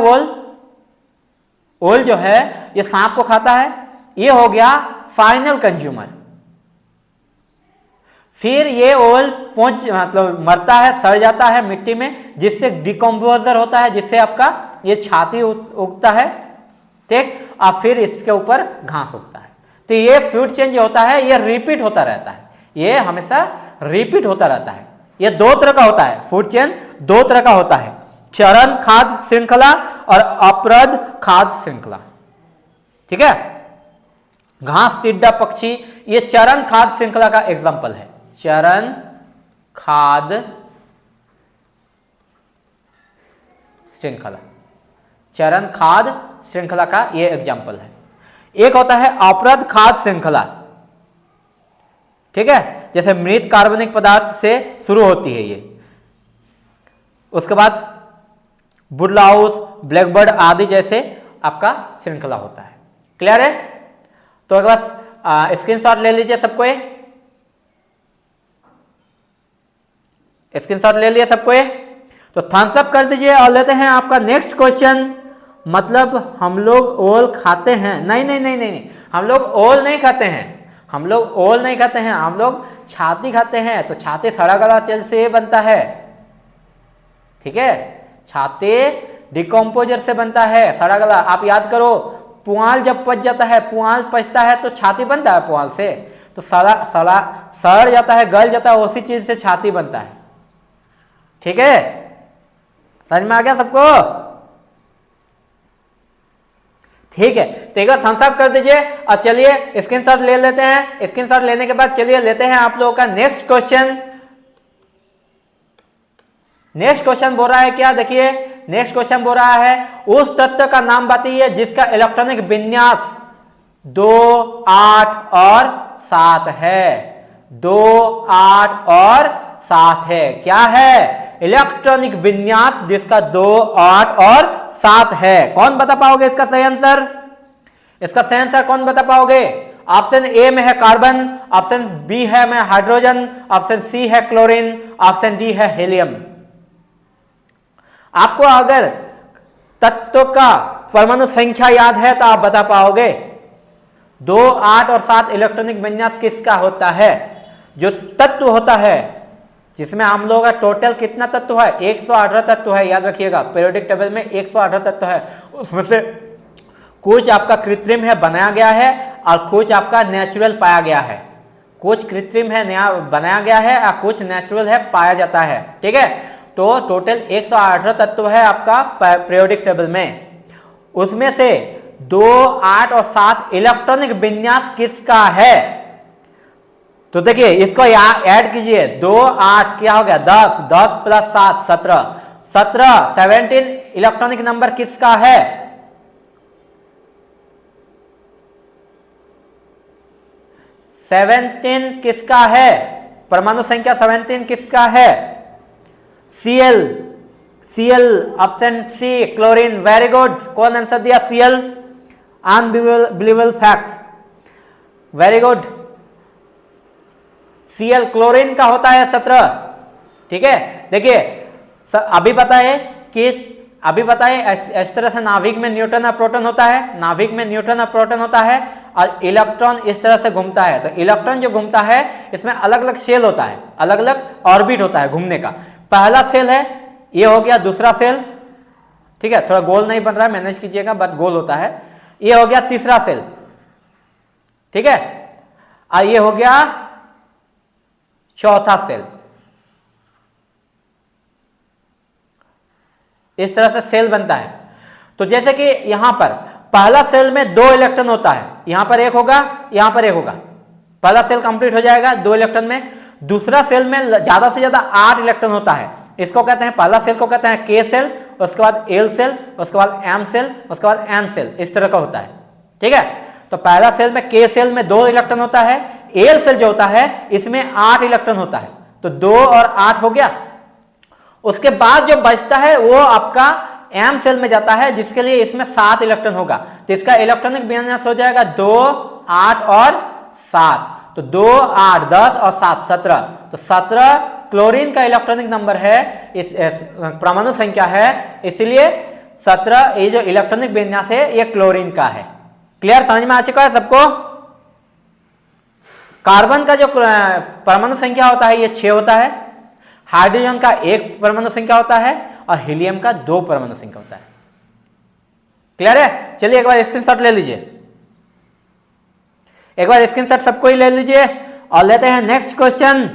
ओल जो है ये सांप को खाता है, ये हो गया फाइनल कंज्यूमर। फिर ये ओल मतलब मरता है, सड़ जाता है मिट्टी में, जिससे डिकम्पोजर होता है, जिससे आपका ये छाती उगता है। ठीक, और फिर इसके ऊपर घास उगता है। तो ये फूड चेन जो होता है ये रिपीट होता रहता है, ये हमेशा रिपीट होता रहता है। ये दो तरह का होता है, फूड चेन दो तरह का होता है, चरण खाद्य श्रृंखला और अपरद खाद्य श्रृंखला। ठीक है, घास टिड्डा पक्षी ये चरण खाद्य श्रृंखला का एग्जाम्पल है, चरण खाद्य श्रृंखला, चरण खाद्य श्रृंखला का ये एग्जाम्पल है। एक होता है अपरद खाद्य श्रृंखला। ठीक है, जैसे मृत कार्बनिक पदार्थ से शुरू होती है ये, उसके बाद बुरलाउस, ब्लैकबर्ड आदि जैसे आपका श्रृंखला होता है। क्लियर है, तो अगर बस स्क्रीनशॉट ले लीजिए सबको, स्क्रीनशॉट ले लिया सबको, तो थम्स अप कर दीजिए और लेते हैं आपका नेक्स्ट क्वेश्चन। मतलब हम लोग ओल खाते हैं, नहीं, हम लोग ओल नहीं खाते हैं, हम लोग ओल नहीं खाते हैं, हम लोग छाती खाते हैं। तो छाती सड़ा गला तेल से बनता है। ठीक है, छाती डिकम्पोजर से बनता है, सड़ा गला। आप याद करो, पुआल जब पच जाता है, पुआल पचता है तो छाती बनता है पुआल से, तो सड़ जाता है, गल जाता है, उसी चीज से छाती बनता है। ठीक है, समझ में आ गया सबको? ठीक है, तो एक बार थम्स अप कर दीजिए और चलिए स्क्रीनशॉट ले लेते हैं। स्क्रीनशॉट लेने के बाद चलिए लेते हैं आप लोगों का नेक्स्ट क्वेश्चन। नेक्स्ट क्वेश्चन बोल रहा है क्या, देखिए नेक्स्ट क्वेश्चन बोल रहा है उस तत्व का नाम बताइए जिसका इलेक्ट्रॉनिक विन्यास 2, 8 और 7 है। 2, 8 और 7 है, क्या है? इलेक्ट्रॉनिक विन्यास जिसका 2, 8 और 7 है। कौन बता पाओगे इसका सही आंसर? इसका सही आंसर कौन बता पाओगे? ऑप्शन ए में है कार्बन, ऑप्शन बी है में हाइड्रोजन, ऑप्शन सी है क्लोरीन, ऑप्शन डी है हीलियम। आपको अगर तत्व का परमाणु संख्या याद है तो आप बता पाओगे 2, 8 और 7 इलेक्ट्रॉनिक विन्यास किसका होता है? जो तत्व होता है जिसमें हम लोगों का टोटल कितना तत्व है? 118 तत्व है, याद रखिएगा। पीरियोडिक टेबल में 118 तत्व है, उसमें से कुछ आपका कृत्रिम है, बनाया गया है, और कुछ आपका नेचुरल पाया गया है, कुछ कृत्रिम है, नया बनाया गया है, और कुछ नेचुरल है, पाया जाता है। ठीक है, तो टोटल 118 तत्व है आपका पीरियोडिक टेबल में। उसमें से 2, 8 और 7 इलेक्ट्रॉनिक विन्यास किसका है? तो देखिए इसको ऐड कीजिए, 2, 8 क्या हो गया 10, 10 प्लस 7 17, 17 इलेक्ट्रॉनिक नंबर किसका है? सेवेंटीन किसका है? परमाणु संख्या 17 किसका है? Cl, Cl option C chlorine. Very good, कौन आंसर दिया? Cl, unbelievable facts, very good. Cl chlorine का होता है 17। ठीक है, देखिए अभी बताए इस तरह से नाभिक में न्यूट्रॉन और प्रोटॉन होता है, नाभिक में न्यूट्रॉन और प्रोटॉन होता है, और इलेक्ट्रॉन इस तरह से घूमता है। तो इलेक्ट्रॉन जो घूमता है इसमें अलग अलग शेल होता है, अलग अलग ऑर्बिट होता है घूमने का। पहला सेल है, ये हो गया दूसरा सेल। ठीक है, थोड़ा गोल नहीं बन रहा है, मैनेज कीजिएगा, बट गोल होता है। ये हो गया तीसरा सेल। ठीक है, और ये हो गया चौथा सेल। इस तरह से सेल बनता है। तो जैसे कि यहां पर पहला सेल में 2 इलेक्ट्रॉन होता है, यहां पर एक होगा, यहां पर एक होगा। पहला सेल कंप्लीट हो जाएगा 2 इलेक्ट्रॉन में। दूसरा सेल में ज्यादा से ज्यादा 8 इलेक्ट्रॉन होता है। इसको कहते हैं, पहला सेल को कहते हैं के सेल, उसके बाद एल सेल, उसके बाद एम सेल, उसके बाद एन सेल, इस तरह का होता है। ठीक है, तो पहला सेल में के सेल में 2 इलेक्ट्रॉन होता है, एल सेल जो होता है इसमें 8 इलेक्ट्रॉन होता है। तो 2 और 8 हो गया। उसके बाद जो बचता है वो आपका एम सेल में जाता है, जिसके लिए इसमें 7 इलेक्ट्रॉन होगा। तो इसका इलेक्ट्रॉनिक विन्यास हो जाएगा 2, 8 और 7। तो 2, 8, 10 और 7 17। तो 17 क्लोरीन का इलेक्ट्रॉनिक नंबर है, इस परमाणु संख्या है, इसलिए 17 ये जो इलेक्ट्रॉनिक विन्यास है ये क्लोरीन का है। क्लियर, समझ में आ चुका है सबको? कार्बन का जो परमाणु संख्या होता है ये 6 होता है, हाइड्रोजन का 1 परमाणु संख्या होता है, और हीलियम का 2 परमाणु संख्या होता है। क्लियर है? चलिए एक बार स्क्रीनशॉट ले लीजिए, एक बार स्क्रीनशॉट सबको ही ले लीजिए और लेते हैं नेक्स्ट क्वेश्चन।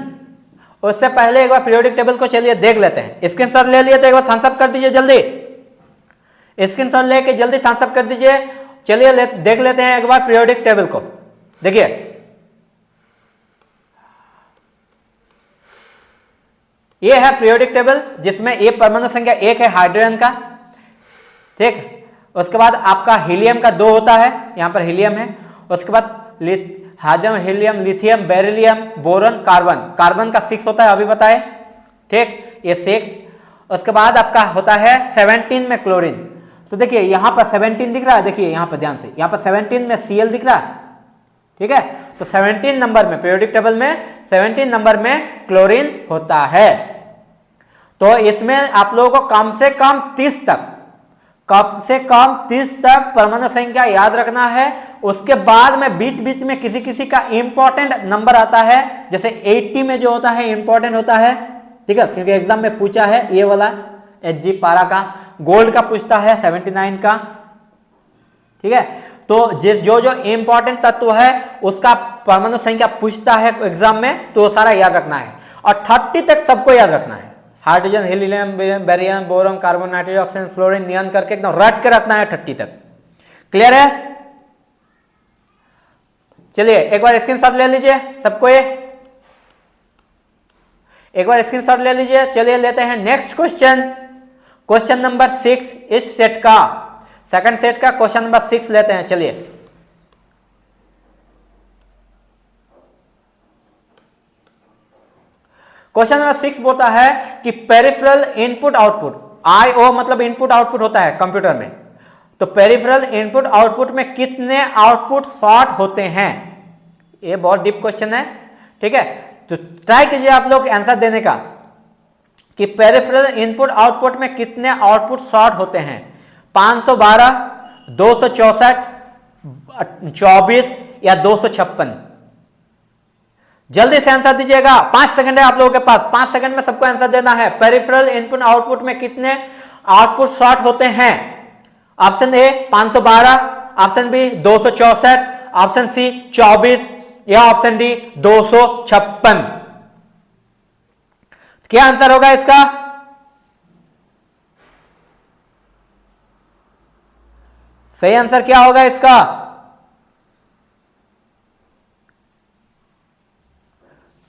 उससे पहले एक बार पीरियोडिक टेबल को चलिए देख लेते हैं। स्क्रीनशॉट ले लिए तो एक बार थम्स अप कर दीजिए जल्दी, स्क्रीनशॉट लेके जल्दी थम्स अप कर दीजिए। चलिए देख लेते हैं एक बार पीरियोडिक टेबल को। देखिए ये है पीरियोडिक टेबल, जिसमें ये परमाणु संख्या 1 है हाइड्रोजन का। ठीक, उसके बाद आपका हीलियम का 2 होता है, यहां पर हीलियम है। उसके बाद hydrogen, helium, lithium, beryllium, boron, carbon. Carbon का 6 होता है, अभी बताए। ठीक, ये 6। उसके बाद आपका होता है 17 में क्लोरीन। तो देखिए यहां पर 17 दिख रहा है, देखिए यहां पर ध्यान से, यहां पर 17 में Cl दिख रहा है। ठीक है, तो 17 नंबर में पीरियोडिक टेबल में 17 नंबर में क्लोरीन होता है। तो इसमें आप लोगों को कम से कम 30 तक परमाणु संख्या याद रखना है। उसके बाद में बीच बीच में किसी किसी का इंपॉर्टेंट नंबर आता है, जैसे 80 में जो होता है इंपॉर्टेंट होता है। ठीक है, क्योंकि एग्जाम में पूछा है ये वाला, Hg पारा का। गोल्ड का पूछता है 79 का। ठीक है, तो जो इंपॉर्टेंट तत्व है उसका परमाणु संख्या पूछता है एग्जाम में, तो सारा याद रखना है। और 30 तक सबको याद रखना है। Hydrogen, helium, barium, boron, carbon, nitrogen, oxygen, fluorine, neon करके एकदम रट के रखना है 30 तक। क्लियर है? चलिए एक बार स्क्रीनशॉट ले लीजिए सबको, एक बार स्क्रीनशॉट ले लीजिए। चलिए लेते हैं नेक्स्ट क्वेश्चन, क्वेश्चन नंबर 6 इस सेट का, सेकंड सेट का क्वेश्चन नंबर 6 लेते हैं। चलिए क्वेश्चन नंबर 6 बोलता है कि पेरिफेरल इनपुट आउटपुट, IO मतलब इनपुट आउटपुट होता है कंप्यूटर में। तो पेरिफेरल इनपुट आउटपुट में कितने आउटपुट शॉर्ट होते हैं? ये बहुत डीप क्वेश्चन है। ठीक है, तो ट्राई कीजिए आप लोग आंसर देने का कि पेरिफेरल इनपुट आउटपुट में कितने आउटपुट शॉर्ट होते हैं। 512, 264, 24 या 256? जल्दी से आंसर दीजिएगा, 5 सेकंड है आप लोगों के पास, 5 सेकंड में सबको आंसर देना है। पेरिफेरल इनपुट आउटपुट में कितने आउटपुट शॉर्ट होते हैं? Option A 512, option B 264, option C 24 या ऑप्शन डी 256? क्या आंसर होगा इसका? सही आंसर क्या होगा इसका?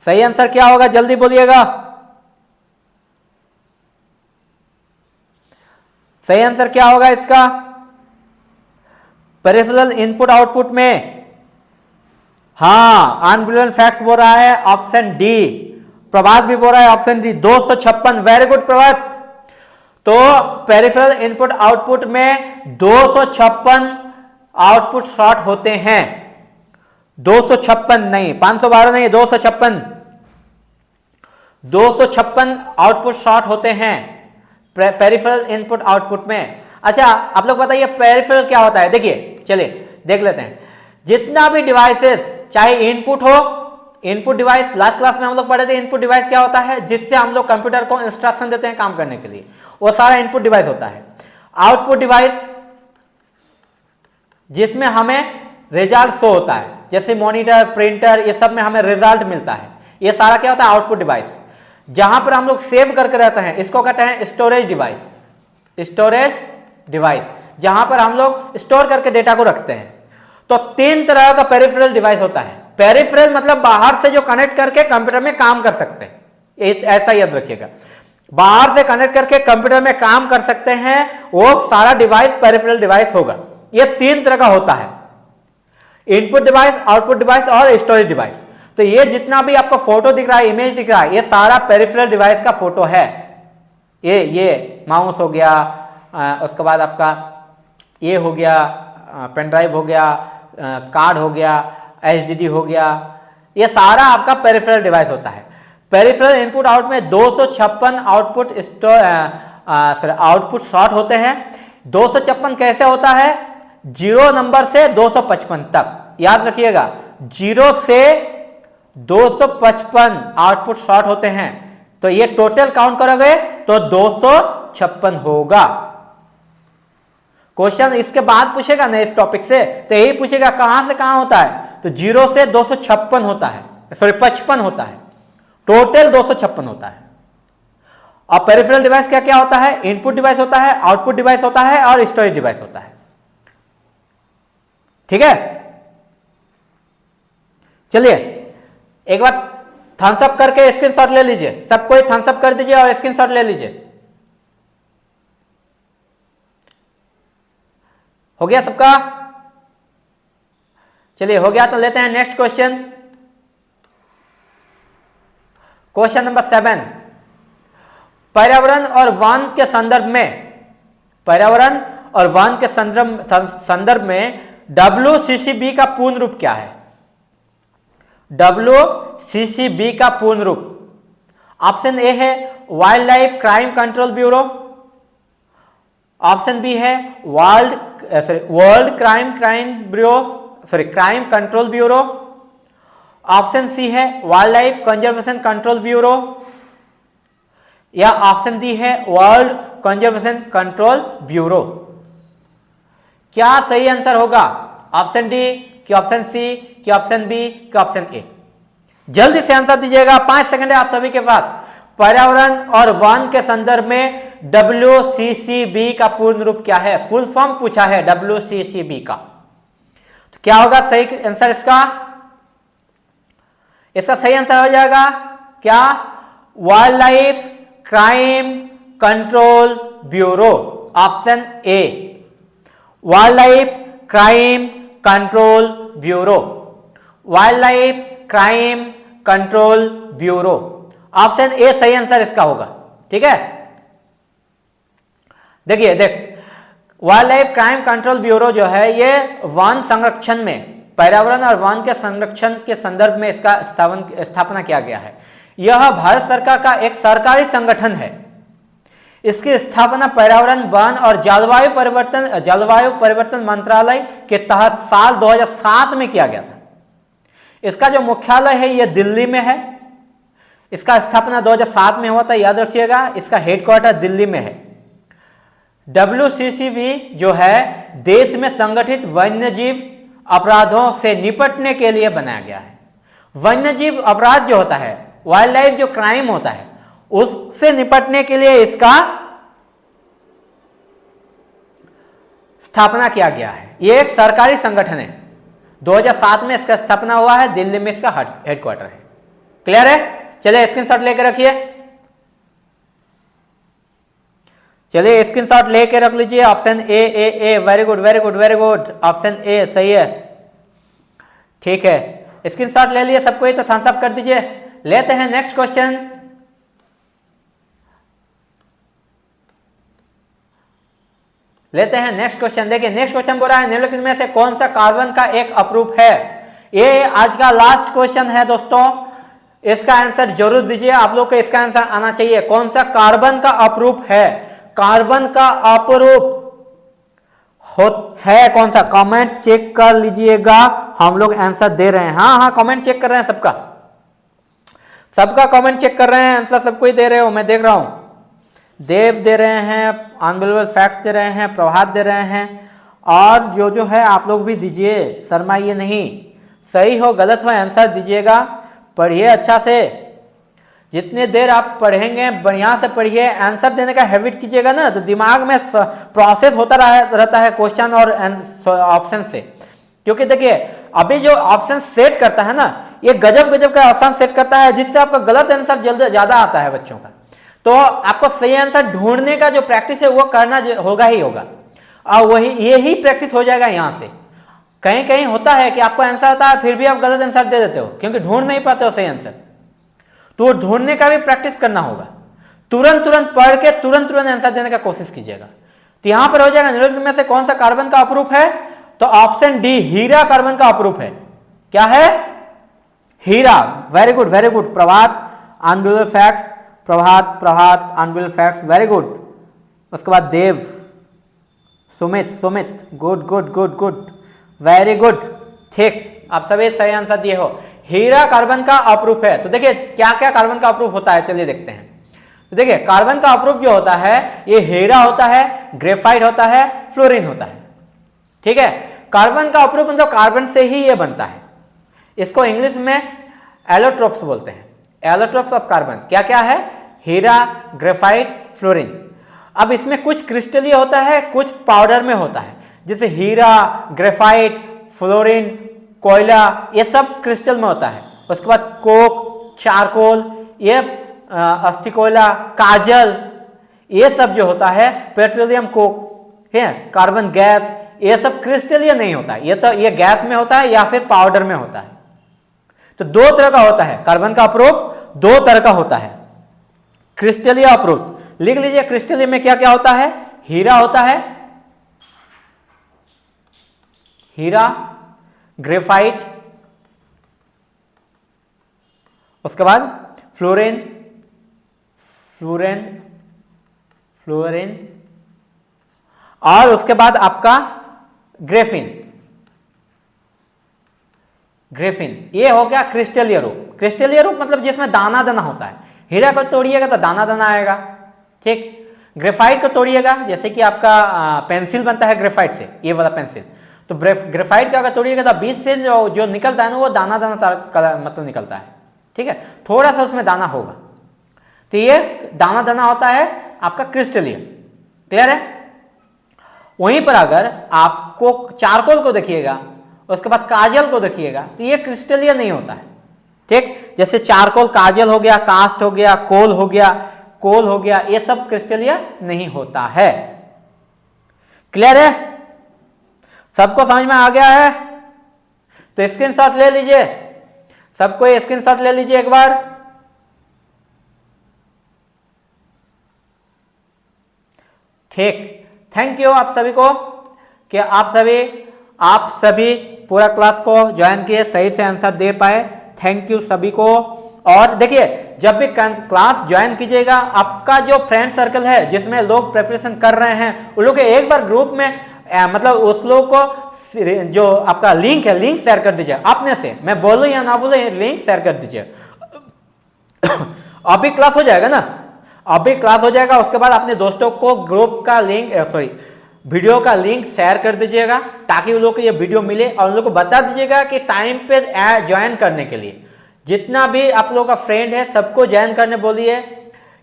सही आंसर क्या होगा, जल्दी बोलिएगा। सही आंसर क्या होगा इसका? पेरिफेरल इनपुट आउटपुट में, हाँ अनबिलीवेबल फैक्ट्स बोल रहा है ऑप्शन डी। प्रभात भी बोल रहा है ऑप्शन डी 256। वेरी गुड प्रभात। तो पेरिफेरल इनपुट आउटपुट में 256 आउटपुट शॉर्ट होते हैं। 256 नहीं, 512 नहीं, 256 आउटपुट शॉर्ट होते हैं पेरिफेरल इनपुट आउटपुट में। अच्छा आप लोग बताइए पेरिफेरल क्या होता है? देखिए चलिए देख लेते हैं। जितना भी डिवाइसेस, चाहे इनपुट हो, इनपुट डिवाइस लास्ट क्लास में हम लोग पढ़े थे, इनपुट डिवाइस क्या होता है? जिससे हम लोग कंप्यूटर को इंस्ट्रक्शन देते हैं काम करने के लिए, वो सारा इनपुट डिवाइस होता है। आउटपुट डिवाइस जिसमें हमें रिजल्ट शो होता है, जैसे मॉनिटर, प्रिंटर, ये सब में हमें रिजल्ट मिलता है, ये सारा क्या होता है? Output device. जहां पर हम लोग सेव करके रहते हैं इसको कहते हैं स्टोरेज डिवाइस। स्टोरेज डिवाइस जहां पर हम लोग स्टोर करके डेटा को रखते हैं। तो 3 तरह का पेरिफेरल डिवाइस होता है। पेरिफेरल मतलब बाहर से जो कनेक्ट करके कंप्यूटर में काम कर सकते हैं, ऐसा याद रखिएगा। बाहर से कनेक्ट करके कंप्यूटर में काम कर सकते हैं, वो सारा डिवाइस पेरिफेरल डिवाइस होगा। ये 3 तरह का होता है, इनपुट डिवाइस, आउटपुट डिवाइस और स्टोरेज डिवाइस। तो ये जितना भी आपको फोटो दिख रहा है, इमेज दिख रहा है, ये सारा पेरिफेरल डिवाइस का फोटो है। ये माउस हो गया, उसके बाद आपका ये हो गया, पेन ड्राइव हो गया, कार्ड हो गया, एचडीडी हो गया, ये सारा आपका पेरिफेरल डिवाइस होता है। पेरिफेरल इनपुट आउट में 256 आउटपुट शॉर्ट होते हैं। 256 कैसे होता है? 0 नंबर से 255 तक, याद रखिएगा 0 से 255 आउटपुट शॉर्ट होते हैं। तो ये टोटल काउंट करोगे तो 256 होगा। क्वेश्चन इसके बाद पूछेगा ना इस टॉपिक से, तो यही पूछेगा कहां से कहां होता है, तो 0 से 256 होता है, सॉरी 55 होता है, टोटल 256 होता है। और पेरिफेरल डिवाइस क्या क्या होता है? इनपुट डिवाइस होता है, आउटपुट डिवाइस होता है और स्टोरेज डिवाइस होता है। ठीक है, चलिए एक बार थम्स अप करके स्क्रीनशॉट ले लीजिए, सब कोई थम्स अप कर दीजिए और स्क्रीनशॉट ले लीजिए। हो गया सबका? चलिए हो गया तो लेते हैं नेक्स्ट क्वेश्चन। क्वेश्चन नंबर 7, पर्यावरण और वन के संदर्भ में, पर्यावरण और वन के संदर्भ में WCCB का पूर्ण रूप क्या है? WCCB का पूर्ण रूप, ऑप्शन ए है wild life crime control bureau, option B है world crime control bureau, option C है wild life conservation control bureau, या ऑप्शन डी है वर्ल्ड कंजर्वेशन कंट्रोल ब्यूरो। क्या सही आंसर होगा? ऑप्शन डी कि ऑप्शन सी कि ऑप्शन बी कि ऑप्शन ए? जल्दी से आंसर दीजिएगा, 5 सेकंड है आप सभी के पास। पर्यावरण और वन के संदर्भ में WCCB का पूर्ण रूप क्या है? फुल फॉर्म पूछा है WCCB का, तो क्या होगा सही आंसर इसका? इसका सही आंसर हो जाएगा क्या? Wild life crime control bureau, option A, wild life crime control bureau, wild life crime control bureau, option A सही आंसर इसका होगा। ठीक है, देखिए wild life crime control bureau जो है ये वन संरक्षण में, पर्यावरण और वन के संरक्षण के संदर्भ में इसका स्थापना किया गया है। यह भारत सरकार का एक सरकारी संगठन है। इसकी स्थापना पर्यावरण, वन और जलवायु परिवर्तन मंत्रालय के तहत साल 2007 में किया गया था। इसका जो मुख्यालय है ये दिल्ली में है। इसका स्थापना 2007 में हुआ था, याद रखिएगा। इसका हेडक्वार्टर दिल्ली में है। WCCB जो है देश में संगठित वन्यजीव अपराधों से निपटने के लिए बनाया गया है। वन्यजीव अपराध जो होता है, वाइल्ड लाइफ जो क्राइम होता है, उससे निपटने के लिए इसका स्थापना किया गया है। यह एक सरकारी संगठन है। 2007 में इसका स्थापना हुआ है, दिल्ली में इसका हेडक्वार्टर है। क्लियर है? चलिए स्क्रीनशॉट लेकर रखिए, चलिए स्क्रीनशॉट लेके रख लीजिए। Option A, very good very good very good, option A सही है। ठीक है, स्क्रीनशॉट ले लिए सबको, ही तो थम्स अप कर दीजिए। लेते हैं नेक्स्ट क्वेश्चन। देखिए नेक्स्ट क्वेश्चन बोल रहा है निम्नलिखित में से कौन सा कार्बन का एक अपरूप है। ये आज का लास्ट क्वेश्चन है दोस्तों, इसका आंसर जरूर दीजिए। आप लोग को इसका आंसर आना चाहिए। कौन सा कार्बन का अपरूप है, कार्बन का अपरूप है कौन सा? कमेंट चेक कर लीजिएगा, हम लोग आंसर दे रहे हैं। हाँ कमेंट चेक कर रहे हैं, सबका कमेंट चेक कर रहे हैं, आंसर सबको ही दे रहे हो, मैं देख रहा हूं। देव दे रहे हैं, अनबिलीवेबल फैक्ट्स दे रहे हैं, प्रभात दे रहे हैं, और जो है आप लोग भी दीजिए, शर्माइए नहीं। सही हो गलत हो आंसर दीजिएगा। पढ़िए अच्छा से, जितने देर आप पढ़ेंगे बढ़िया से पढ़िए, आंसर देने का हैबिट कीजिएगा ना, तो दिमाग में प्रोसेस होता रहता है क्वेश्चन और ऑप्शन से। क्योंकि देखिए अभी जो ऑप्शन सेट करता है ना, ये गजब का ऑप्शन सेट करता है, जिससे आपका गलत आंसर जल्द ज्यादा आता है बच्चों का। तो आपको सही आंसर ढूंढने का जो प्रैक्टिस है वो करना होगा ही होगा, और वही यही प्रैक्टिस हो जाएगा। यहां से कहीं कहीं होता है कि आपको आंसर आता है फिर भी आप गलत आंसर दे देते हो, क्योंकि ढूंढ नहीं पाते हो सही आंसर। तो ढूंढने का भी प्रैक्टिस करना होगा। तुरंत पढ़ के तुरंत आंसर देने का कोशिश कीजिएगा। तो यहां पर हो जाएगा निम्नलिखित में से कौन सा कार्बन का अपरूप है, तो ऑप्शन डी हीरा कार्बन का अपरूप है। क्या है? हीरा। वेरी गुड प्रभात, अनबिलीवेबल फैक्ट्स, प्रभात अनबिलीवेबल फैक्ट्स, वेरी गुड। उसके बाद देव, सुमित गुड, वेरी गुड। ठीक, आप सभी सही आंसर दिए हो। हीरा कार्बन का अपरूप है। तो देखिए क्या क्या कार्बन का अपरूप होता है, चलिए देखते हैं। तो देखिए कार्बन का अपरूप जो होता है, ये हीरा होता है, ग्रेफाइट होता है, फ्लोरीन होता है। ठीक है, कार्बन का अपरूप मतलब कार्बन से ही ये बनता है। इसको इंग्लिश में एलोट्रोप्स बोलते हैं, एलोट्रोप्स ऑफ कार्बन। क्या क्या है? हीरा, ग्रेफाइट, फ्लोरीन। अब इसमें कुछ क्रिस्टलीय होता है, कुछ पाउडर में होता है। जैसे हीरा, ग्रेफाइट, फ्लोरीन, कोयला, ये सब क्रिस्टल में होता है। उसके बाद कोक, चारकोल, ये अस्थि कोयला, काजल, ये सब जो होता है, पेट्रोलियम कोक है, कार्बन गैस, ये सब क्रिस्टलीय नहीं होता है। ये गैस में होता है या फिर पाउडर में होता है। तो दो तरह का होता है कार्बन का अपरूप, दो तरह का होता है। क्रिस्टलीय अपरूप लिख लीजिए। क्रिस्टलीय में क्या क्या होता है? हीरा होता है, हीरा, ग्रेफाइट, उसके बाद फ्लोरीन, और उसके बाद आपका ग्रेफिन। ये हो गया क्रिस्टलीय रूप। क्रिस्टलीय रूप मतलब जिसमें दाना दाना होता है। हीरा को तोड़िएगा तो दाना दाना आएगा। ठीक, ग्रेफाइट को तोड़िएगा, जैसे कि आपका पेंसिल बनता है ग्रेफाइट से, ये वाला पेंसिल। तो ग्रेफाइट का अगर तोड़िएगा तो बीच से जो निकलता है ना, वो दाना दाना मतलब निकलता है। ठीक है, थोड़ा सा उसमें दाना होगा, तो ये दाना दाना होता है आपका क्रिस्टलीय। क्लियर है? वहीं पर अगर आपको चारकोल को देखिएगा, उसके बाद काजल को देखिएगा, तो ये क्रिस्टलीय नहीं होता है। ठीक, जैसे चारकोल काजल हो गया, कास्ट हो गया, कोल हो गया, ये सब क्रिस्टलीय नहीं होता है। क्लियर है? सबको समझ में आ गया है? तो स्क्रीनशॉट ले लीजिए, सबको स्क्रीनशॉट ले लीजिए एक बार। ठीक, थैंक यू आप सभी को कि आप सभी पूरा क्लास को ज्वाइन किए, सही से आंसर दे पाए। थैंक यू सभी को। और देखिए जब भी क्लास ज्वाइन कीजिएगा, आपका जो फ्रेंड सर्कल है जिसमें लोग प्रिपरेशन कर रहे हैं, उन लोग के एक बार ग्रुप में मतलब उस लोग को जो आपका लिंक है, लिंक शेयर कर दीजिए अपने से। मैं बोलूं या ना बोलूं, लिंक शेयर कर दीजिए। अभी क्लास हो जाएगा ना, अभी क्लास हो जाएगा, उसके बाद अपने दोस्तों को ग्रुप का लिंक वीडियो का लिंक शेयर कर दीजिएगा ताकि उन लोग को ये वीडियो मिले, और उन लोग को बता दीजिएगा कि टाइम पे ज्वाइन करने के लिए जितना भी आप लोगों का फ्रेंड है सबको ज्वाइन करने बोलिए।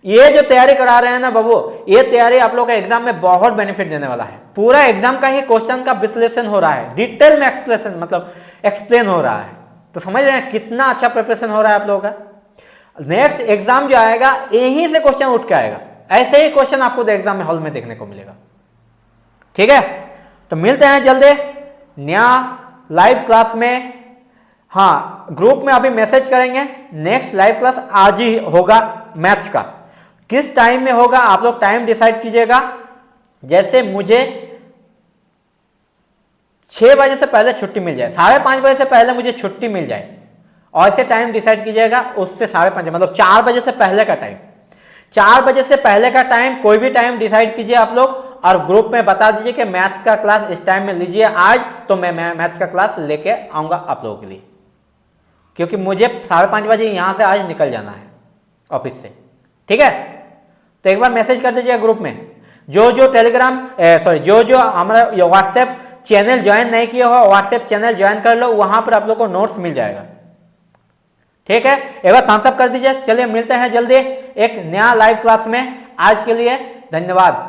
ये जो तैयारी करा रहे हैं ना बाबू, ये तैयारी आप लोग का एग्जाम में बहुत बेनिफिट देने वाला है। पूरा एग्जाम का ही क्वेश्चन का विश्लेषण हो रहा है, डिटेल में एक्सप्लेन हो रहा है। तो समझ रहे हैं कितना अच्छा प्रिपरेशन हो रहा है आप लोगों का। नेक्स्ट एग्जाम जो आएगा यहीं से क्वेश्चन उठ के आएगा, ऐसे ही क्वेश्चन आपको एग्जाम में हॉल में देखने को मिलेगा। ठीक है, तो मिलते हैं जल्दी नया लाइव क्लास में। हाँ, ग्रुप में अभी मैसेज करेंगे, नेक्स्ट लाइव क्लास आज ही होगा मैथ्स का। किस टाइम में होगा आप लोग टाइम डिसाइड कीजिएगा। जैसे मुझे 6 बजे से पहले छुट्टी मिल जाए, 5:30 बजे से पहले मुझे छुट्टी मिल जाए, और ऐसे टाइम डिसाइड कीजिएगा। उससे 5:30 मतलब 4 बजे से पहले का टाइम, 4 बजे से पहले का टाइम कोई भी टाइम डिसाइड कीजिए आप लोग, और ग्रुप में बता दीजिए कि मैथ्स का क्लास इस टाइम में लीजिए आज, तो मैं मैथ्स का क्लास लेके आऊंगा आप लोगों के लिए, क्योंकि मुझे 5:30 बजे यहां से आज निकल जाना है ऑफिस से। ठीक है, तो एक बार मैसेज कर दीजिए ग्रुप में। जो टेलीग्राम जो हमारा व्हाट्सएप चैनल ज्वाइन नहीं किया हो, व्हाट्सएप चैनल ज्वाइन कर लो, वहां पर आप लोग को नोट्स मिल जाएगा। ठीक है, एक बार थम्स अप कर दीजिए। चलिए मिलते हैं जल्दी एक नया लाइव क्लास में। आज के लिए धन्यवाद।